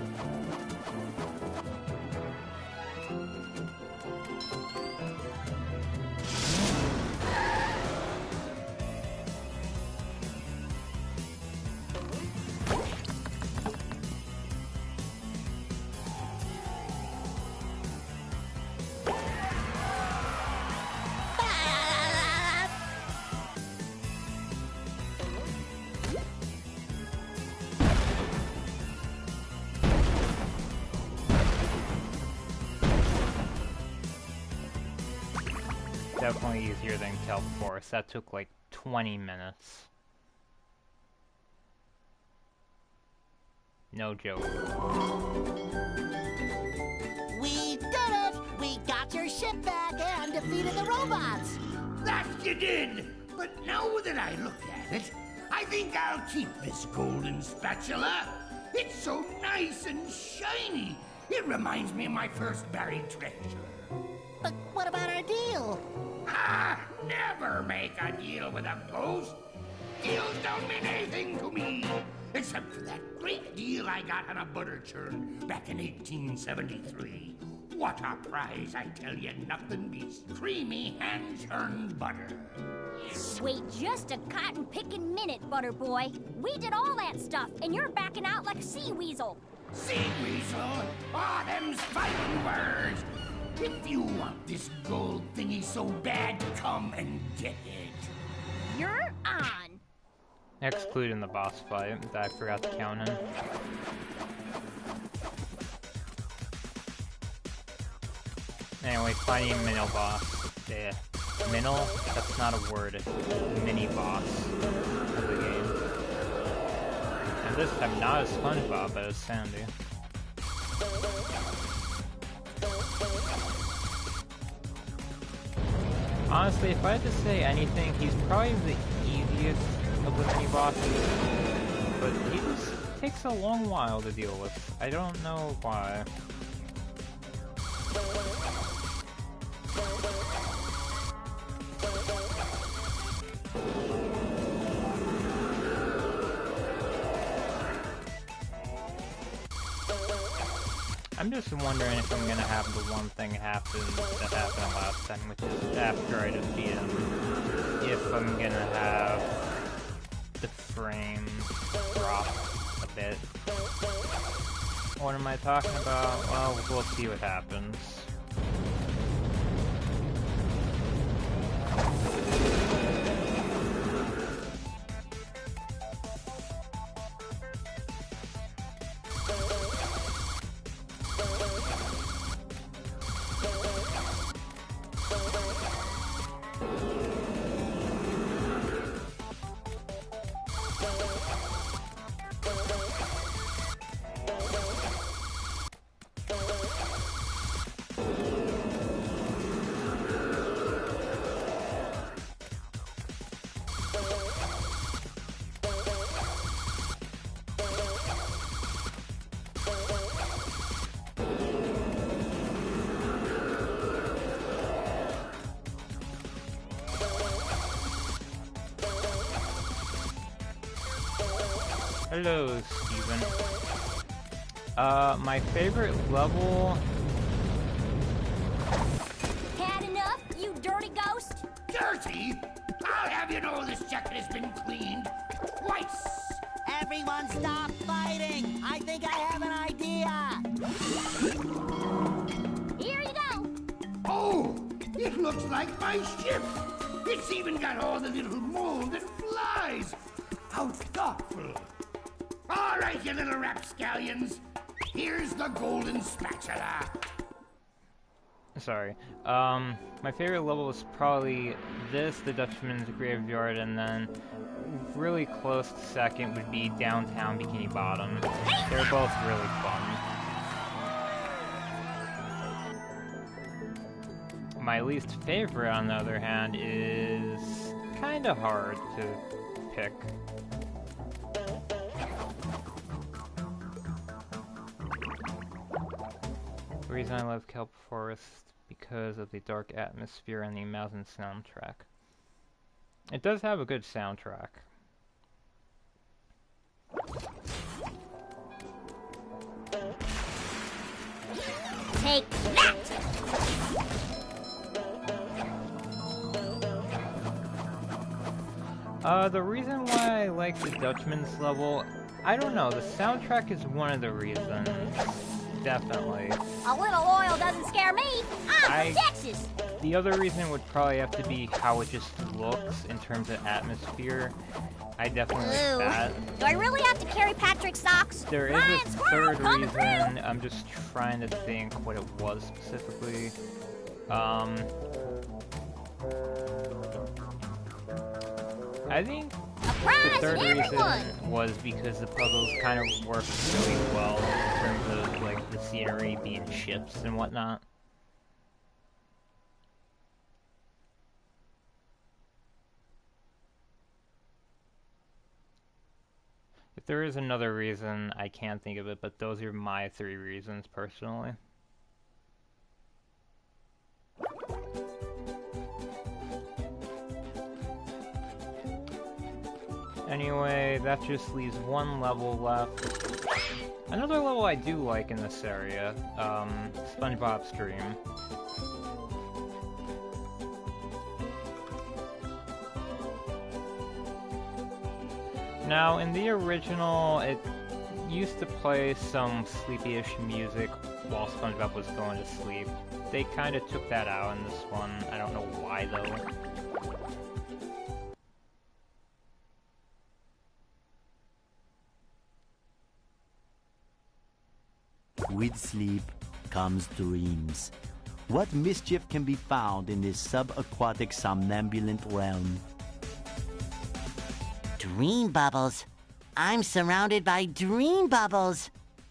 Definitely easier than Kelp Forest. That took like 20 minutes. No joke. We did it! We got your ship back and defeated the robots! That you did! But now that I look at it, I think I'll keep this golden spatula. It's so nice and shiny. It reminds me of my first buried treasure. But what about our deal? Ah, never make a deal with a ghost. Deals don't mean anything to me, except for that great deal I got on a butter churn back in 1873. What a prize, I tell you, nothing beats creamy hand-churned butter. Wait just a cotton-picking minute, Butter Boy. We did all that stuff, and you're backing out like a sea weasel. Sea weasel? Ah, them's fighting words. If you want this gold thingy so bad, come and get it. You're on. Excluding the boss fight that I forgot to count in. Anyway, fighting a Minnow boss. Yeah. Minnow? That's not a word. It's a mini boss of the game. And this time not as SpongeBob, but as Sandy. Honestly, if I had to say anything, he's probably the easiest of the mini bosses, but he just takes a long while to deal with. I don't know why. I'm just wondering if I'm gonna have the one thing happen that happened last time, which is after I defeat him, if I'm gonna have the frame drop a bit. What am I talking about? Well, we'll see what happens. Hello, Steven. My favorite level... Had enough, you dirty ghost? Dirty? I'll have you know this jacket has been cleaned twice. Everyone stop fighting! I think I have an idea! Here you go. Oh, it looks like my ship. It's even got all the little mold that flies. How thoughtful. All right, you little rapscallions. Here's the golden spatula. Sorry. My favorite level is probably this, the Dutchman's Graveyard, and then really close second would be Downtown Bikini Bottom. They're both really fun. My least favorite, on the other hand, is kind of hard to pick. The reason I love Kelp Forest because of the dark atmosphere and the Mountain soundtrack. It does have a good soundtrack. Take that! The reason why I like the Dutchman's level, I don't know, the soundtrack is one of the reasons. Definitely. A little oil doesn't scare me. I'm from Texas. The other reason would probably have to be how it just looks in terms of atmosphere. I definitely like that. Do I really have to carry Patrick's socks? There is a third reason. I'm just trying to think what it was specifically. I think surprise The third everyone! reason was because the puzzles kind of worked really well in terms of like the scenery being ships and whatnot. If there is another reason, I can't think of it, but those are my 3 reasons personally. Anyway, that just leaves 1 level left. Another level I do like in this area, SpongeBob Stream. Now, in the original, it used to play some sleepy-ish music while SpongeBob was going to sleep. They kind of took that out in this one. I don't know why, though. With sleep comes dreams. What mischief can be found in this subaquatic somnambulant realm? Dream bubbles. I'm surrounded by dream bubbles.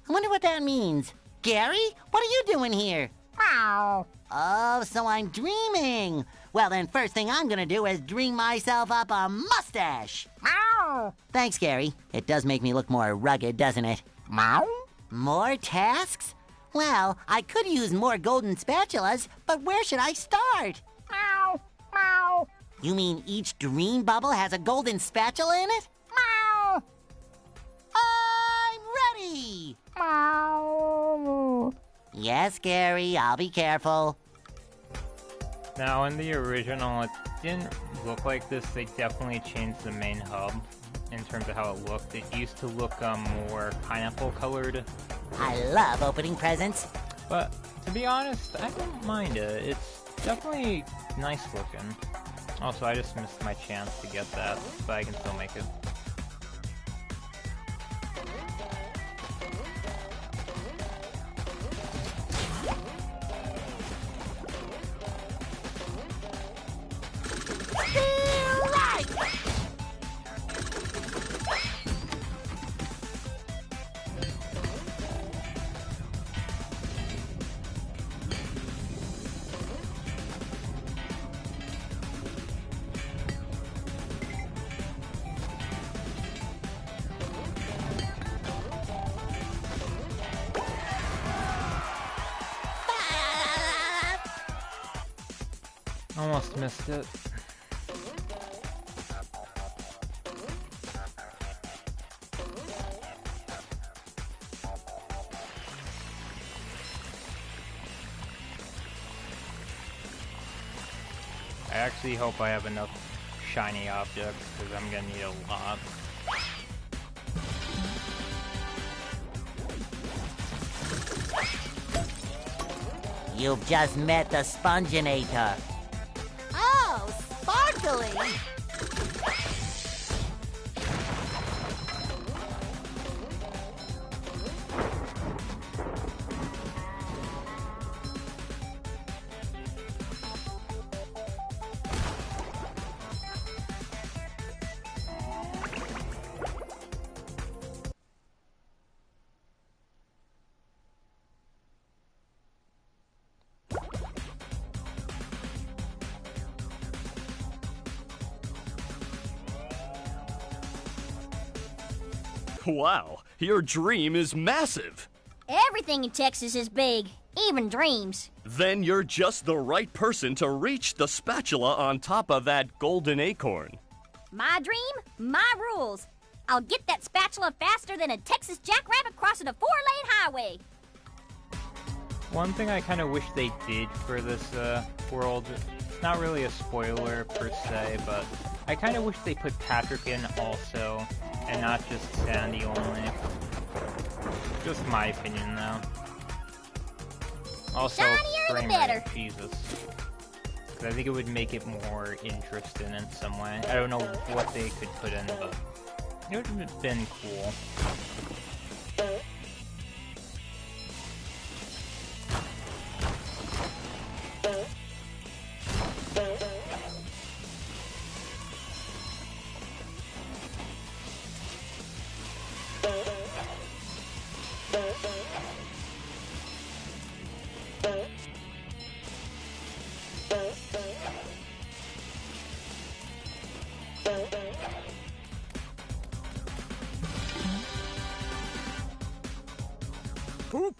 I wonder what that means. Gary, what are you doing here? Meow. Oh, so I'm dreaming. Well, then first thing I'm gonna do is dream myself up a mustache. Meow. Thanks, Gary. It does make me look more rugged, doesn't it? Meow. More tasks? Well, I could use more golden spatulas, but where should I start? Meow. Meow. You mean each dream bubble has a golden spatula in it? Meow. I'm ready. Meow. Yes, Gary, I'll be careful. Now, in the original, it didn't look like this. They definitely changed the main hub in terms of how it looked. It used to look more pineapple-colored. I love opening presents. But, to be honest, I don't mind it. It's definitely nice looking. Also, I just missed my chance to get that, but I can still make it. Almost missed it. I actually hope I have enough shiny objects, because I'm gonna need a lot. You've just met the Sponginator. Oh, sparkly! Wow, your dream is massive. Everything in Texas is big, even dreams. Then you're just the right person to reach the spatula on top of that golden acorn. My dream, my rules. I'll get that spatula faster than a Texas jackrabbit crossing a 4-lane highway. One thing I kind of wish they did for this world, it's not really a spoiler per se, but I kind of wish they put Patrick in also, and not just Sandy only. Just my opinion, though. Also, Shinier the frame better. rate, Jesus. 'Cause I think it would make it more interesting in some way. I don't know what they could put in, but it would have been cool.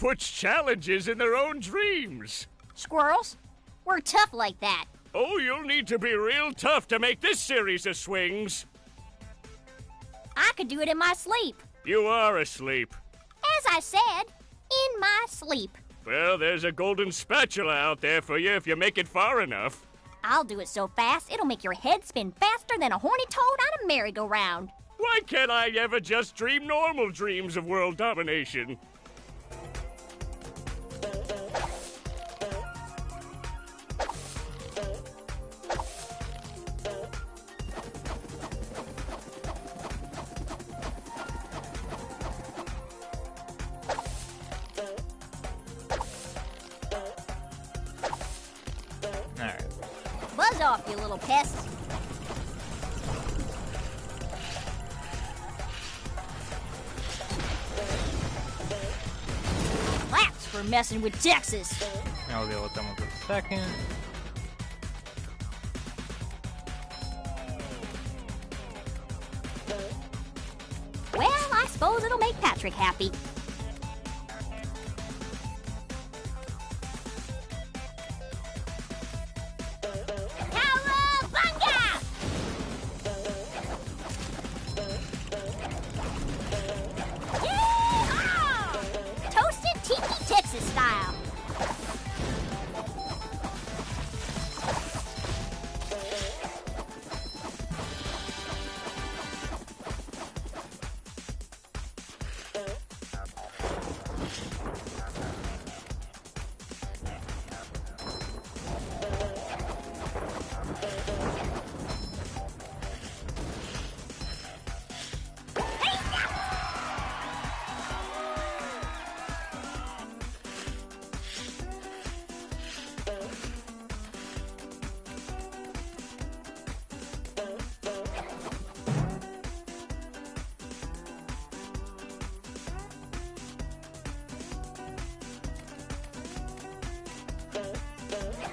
puts challenges in their own dreams. Squirrels, we're tough like that. Oh, you'll need to be real tough to make this series of swings. I could do it in my sleep. You are asleep. As I said, in my sleep. Well, there's a golden spatula out there for you if you make it far enough. I'll do it so fast, it'll make your head spin faster than a horny toad on a merry-go-round. Why can't I ever just dream normal dreams of world domination? Alright. Buzz off, you little pest. Claps for messing with Texas. I'll deal with them with a second. Well, I suppose it'll make Patrick happy. Cowabunga! Yee-haw! Toasted Tiki Texas style.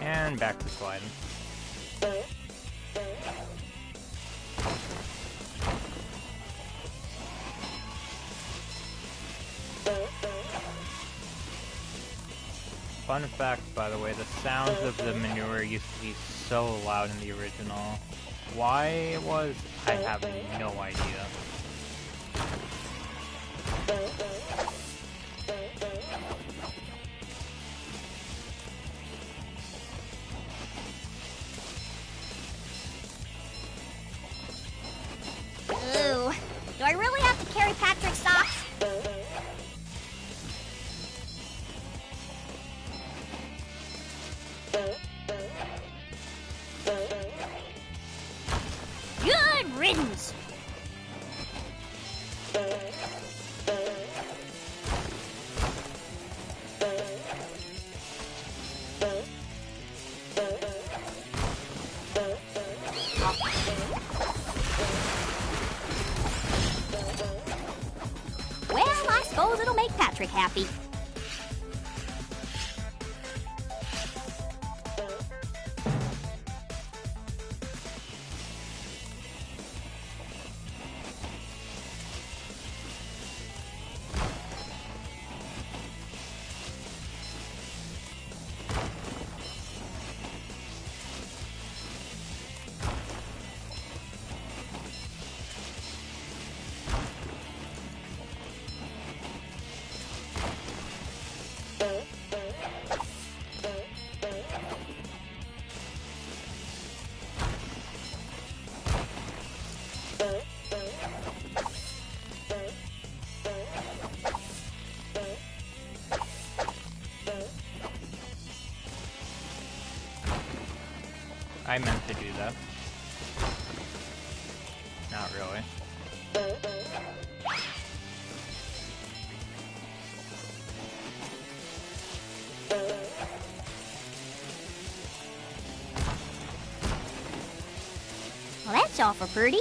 And back to sliding. Fun fact, by the way, the sounds of the manure used to be so loud in the original. Why it was, I have no idea. Ooh, do I really have to carry Patrick's socks? Good riddance! Well, I suppose it'll make Patrick happy. I meant to do that. Not really. Well, that's awful pretty.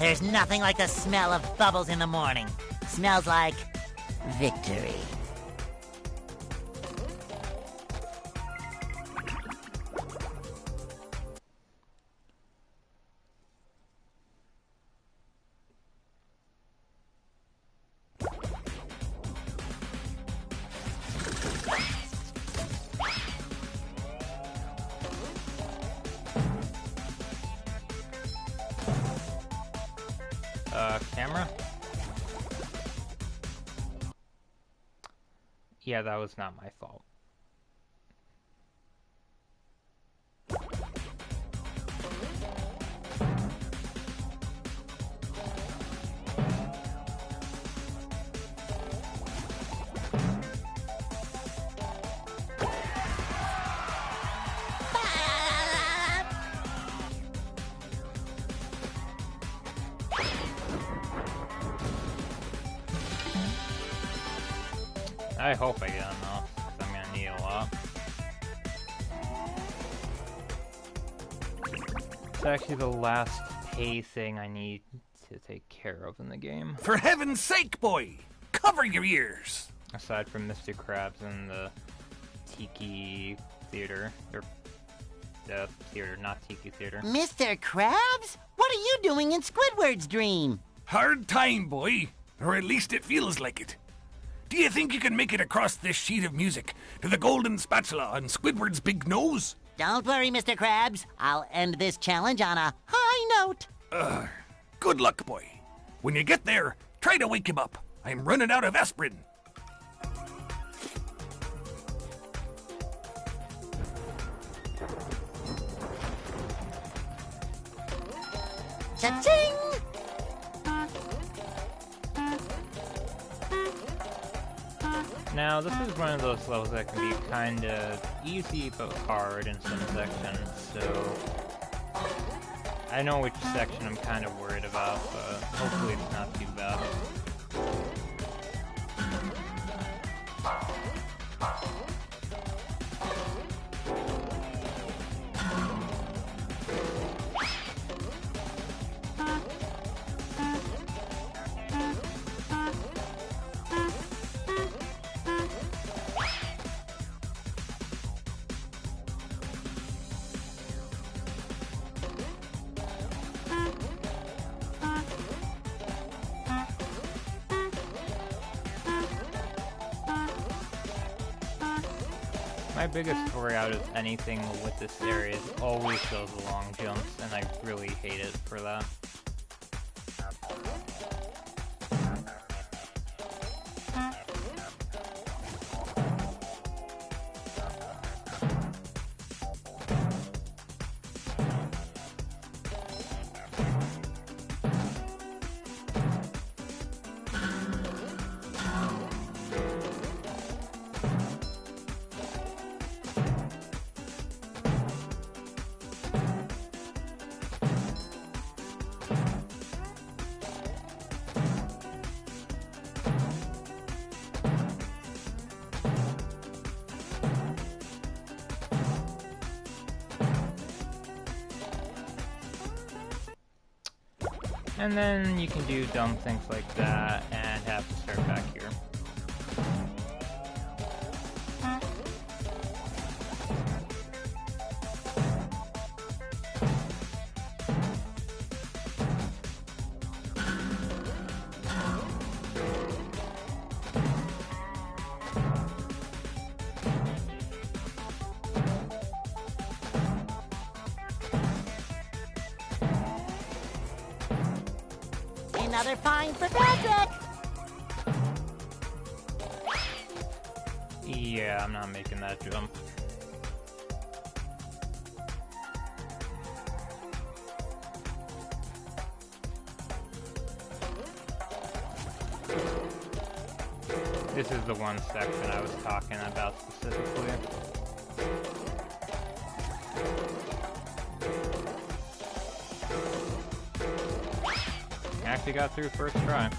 There's nothing like the smell of bubbles in the morning. Smells like victory. Camera? Yeah, that was not my fault. I hope I get enough, 'cause I'm gonna need a lot. It's actually the last pay thing I need to take care of in the game. For heaven's sake, boy! Cover your ears! Aside from Mr. Krabs and the Tiki Theater. Or the theater, not Tiki Theater. Mr. Krabs? What are you doing in Squidward's dream? Hard time, boy. Or at least it feels like it. Do you think you can make it across this sheet of music to the golden spatula on Squidward's big nose? Don't worry, Mr. Krabs. I'll end this challenge on a high note. Good luck, boy. When you get there, try to wake him up. I'm running out of aspirin. Cha-ching! Now, this is one of those levels that can be kind of easy but hard in some sections, so I know which section I'm kind of worried about, but hopefully it's not too bad. My biggest worry out of anything with this area is always those long jumps, and I really hate it for that. And then you can do dumb things like that and have to start back here. Another fine for Patrick! Yeah, I'm not making that jump. This is the one section I was talking about specifically. Actually got through first try.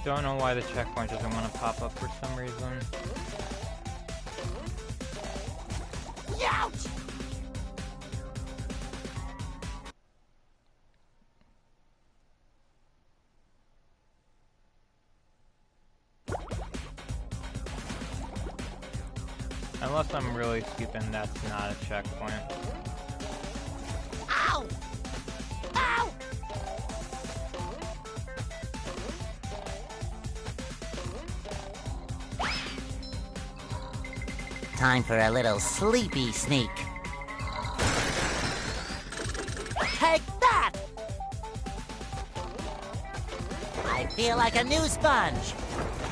Don't know why the checkpoint doesn't want to pop up for some reason. Ouch! Unless I'm really stupid, that's not a checkpoint. Ow! Ow! Time for a little sleepy sneak. Take that! I feel like a new sponge.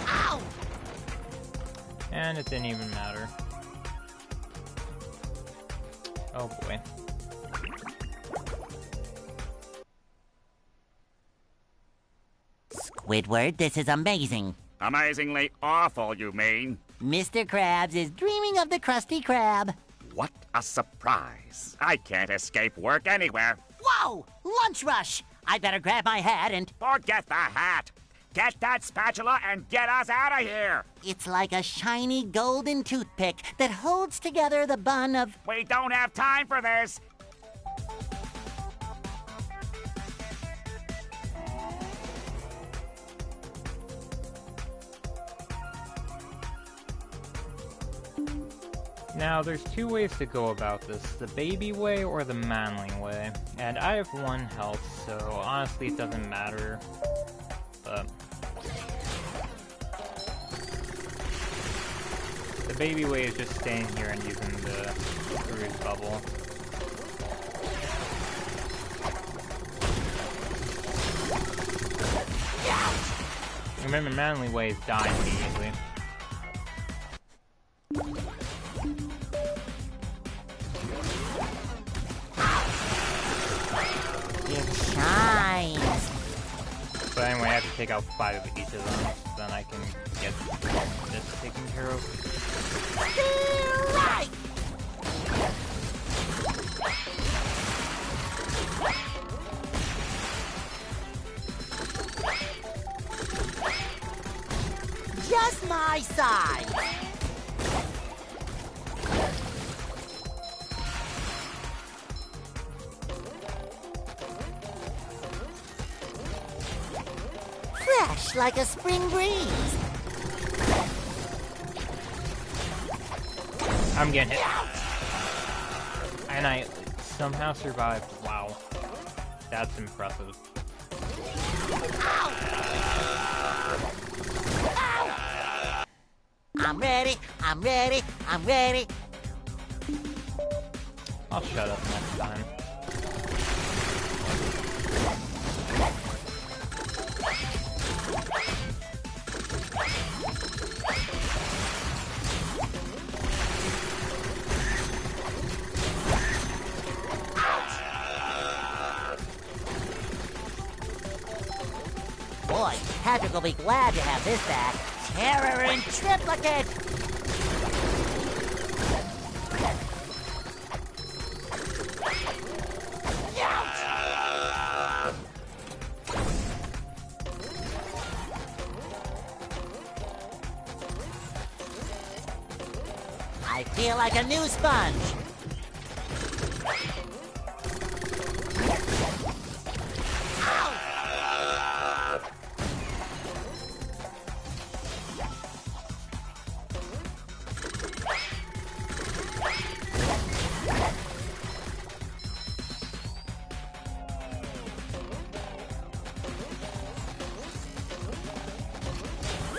Ow! And it didn't even matter. Oh boy. Squidward, this is amazing. Amazingly awful, you mean? Mr. Krabs is dreaming of the Krusty Krab. What a surprise. I can't escape work anywhere. Whoa! Lunch rush! I better grab my hat and... Forget the hat. Get that spatula and get us out of here. It's like a shiny golden toothpick that holds together the bun of... We don't have time for this. Now, there's two ways to go about this, the baby way or the manly way. And I have 1 health, so honestly it doesn't matter. But the baby way is just staying here and using the cruise bubble. Remember, manly way is dying immediately. It shines. But anyway, I have to take out 5 of each of them, so then I can get this taken care of. Still right! Just my size. Fresh like a spring breeze. I'm getting hit. And I somehow survived. Wow. That's impressive. I'm ready, I'm ready, I'm ready. I'll shut up next time. Boy, Patrick will be glad to have this back. Terror in triplicate! I feel like a new sponge.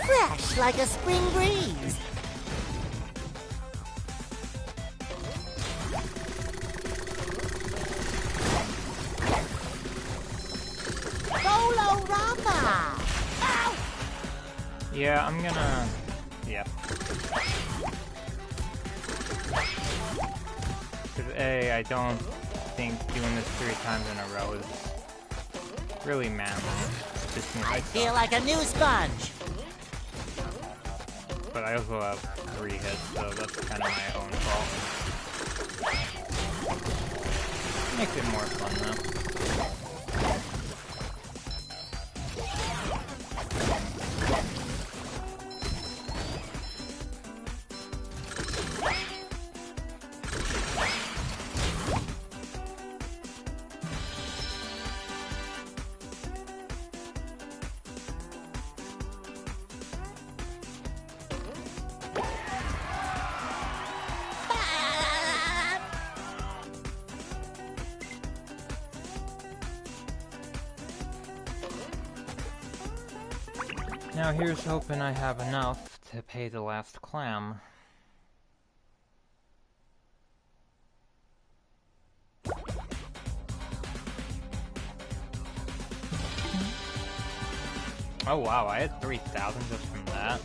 Fresh like a spring breeze. Bolorama! Ow! Yeah, I'm gonna... yeah. Because A, I don't think doing this 3 times in a row is really manly. Just means I feel like a new sponge. But I also have 3 hits, so that's kind of my own fault. Makes it more fun though. Now here's hoping I have enough to pay the last clam. Oh wow, I had 3,000 just from that.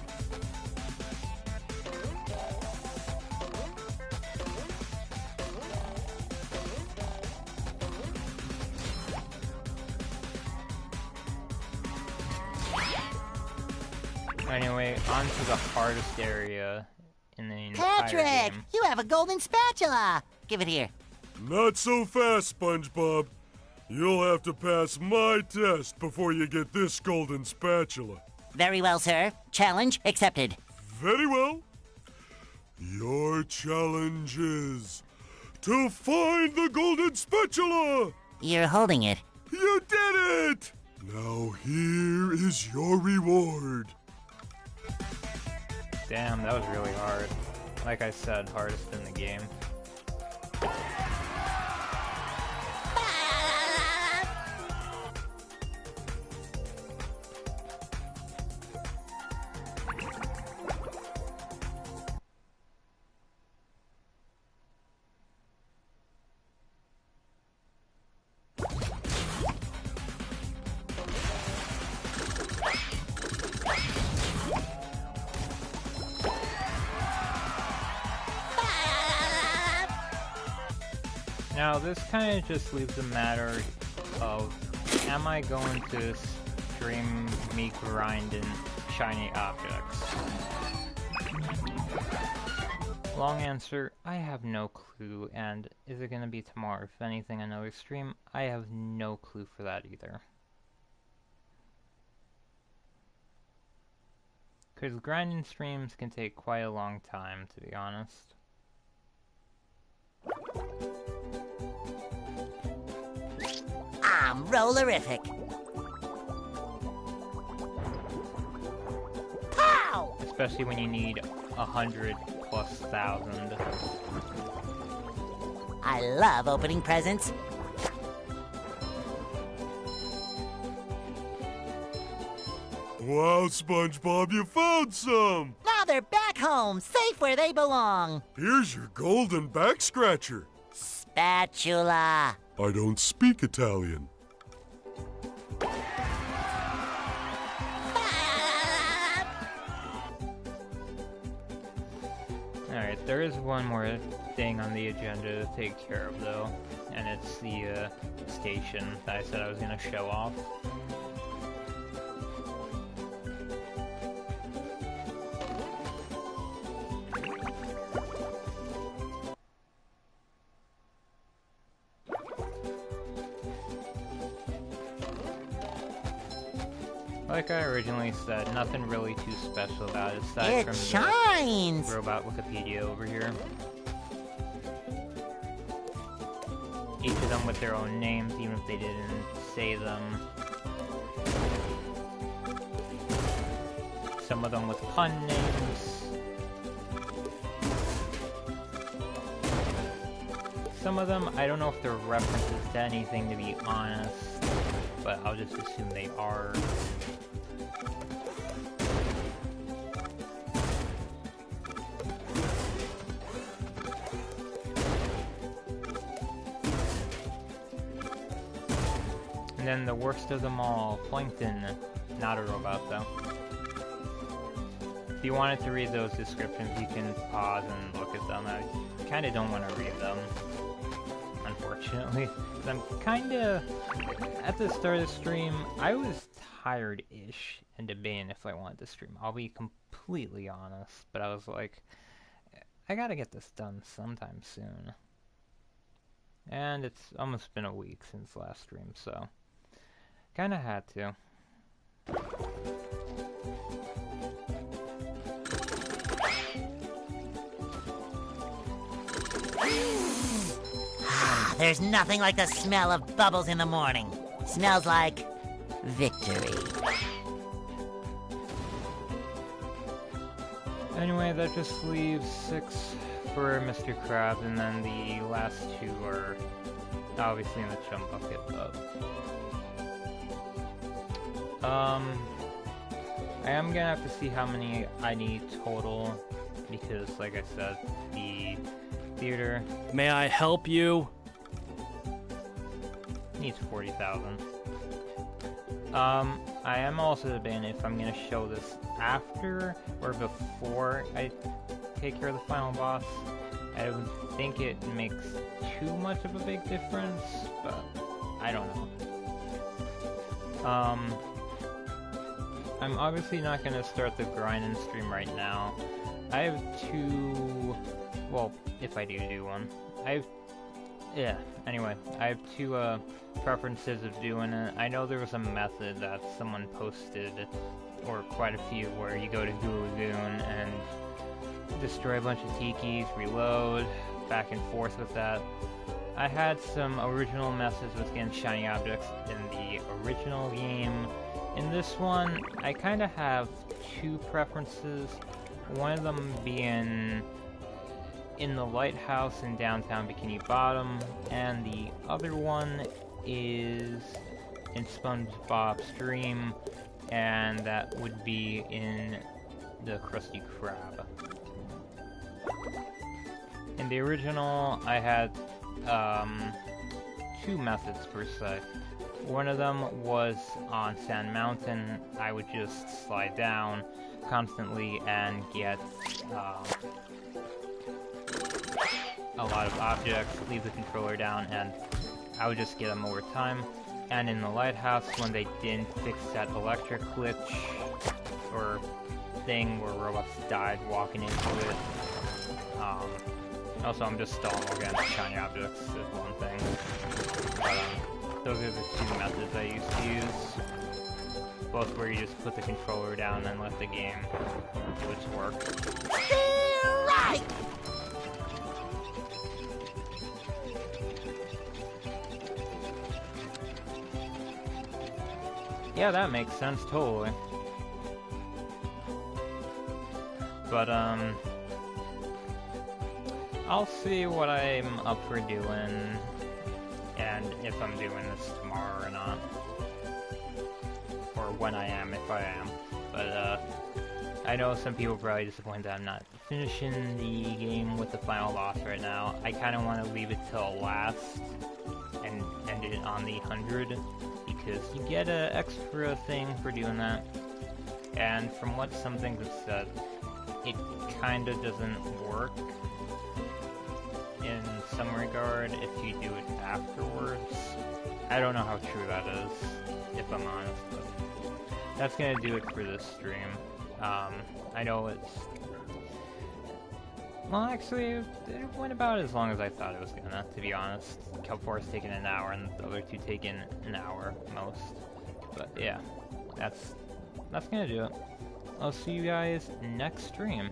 Anyway, on to the hardest area in the entire Patrick, game. you have a golden spatula. Give it here. Not so fast, SpongeBob. You'll have to pass my test before you get this golden spatula. Very well, sir. Challenge accepted. Very well. Your challenge is to find the golden spatula. You're holding it. You did it! Now here is your reward. Damn, that was really hard. Like I said, hardest in the game. Now this kind of just leaves a matter of, am I going to stream me grinding shiny objects? Long answer, I have no clue, and is it going to be tomorrow? If anything, another stream? I have no clue for that either. Because grinding streams can take quite a long time, to be honest. I'm rollerific. Pow! Especially when you need 100,000+. I love opening presents. Wow, SpongeBob, you found some! Now they're back home, safe where they belong. Here's your golden back scratcher. Spatula. I don't speak Italian. Alright, there is one more thing on the agenda to take care of though, and it's the station that I said I was going to show off. Like I originally said, nothing really too special about it aside It from shines. the robot Wikipedia over here. Each of them with their own names, even if they didn't say them. Some of them with pun names. Some of them, I don't know if they're references to anything, to be honest, but I'll just assume they are. And then the worst of them all, Plankton. Not a robot, though. If you wanted to read those descriptions, you can pause and look at them. I kind of don't want to read them, unfortunately. I'm kind of... At the start of the stream, I was tired-ish and debating if I wanted to stream. I'll be completely honest, but I was like, I gotta get this done sometime soon. And it's almost been a week since last stream, so... Kinda had to. There's nothing like the smell of bubbles in the morning. Smells like victory. Anyway, that just leaves 6 for Mr. Krabs, and then the last 2 are obviously in the chum bucket, but... I am gonna have to see how many I need total, because, like I said, the theater May I help you? needs 40,000. I am also debating if I'm gonna show this after or before I take care of the final boss. I don't think it makes too much of a big difference, but I don't know. I'm obviously not gonna start the grinding stream right now. I have two, well, if I do one, anyway, I have two preferences of doing it. I know there was a method that someone posted, or quite a few, where you go to Goo Lagoon and destroy a bunch of tikis, reload, back and forth with that. I had some original methods with getting shiny objects in the original game. In this one, I kind of have two preferences. One of them being in the lighthouse in downtown Bikini Bottom, and the other one is in SpongeBob's Dream, and that would be in the Krusty Krab. In the original, I had two methods per se. One of them was on Sand Mountain. I would just slide down constantly and get a lot of objects, leave the controller down, and I would just get them over time. And in the lighthouse, when they didn't fix that electric glitch or thing where robots died walking into it. Also, I'm just stalling while getting shiny objects is one thing. But those are the two methods I used to use. Both where you just put the controller down and let the game do its work. Right! Yeah, that makes sense, totally. But, I'll see what I'm up for doing, and if I'm doing this tomorrow or not. Or when I am, if I am. But, I know some people are probably disappointed that I'm not finishing the game with the final boss right now. I kind of want to leave it till last, and end it on the 100, because you get an extra thing for doing that. And from what some things have said, it kinda doesn't work in some regard if you do it afterwards. I don't know how true that is, if I'm honest, but that's gonna do it for this stream. I know it's... Well, actually, it went about as long as I thought it was gonna, to be honest. Kelp Forest taking an hour, and the other two taking an hour, most. But yeah, that's gonna do it. I'll see you guys next stream.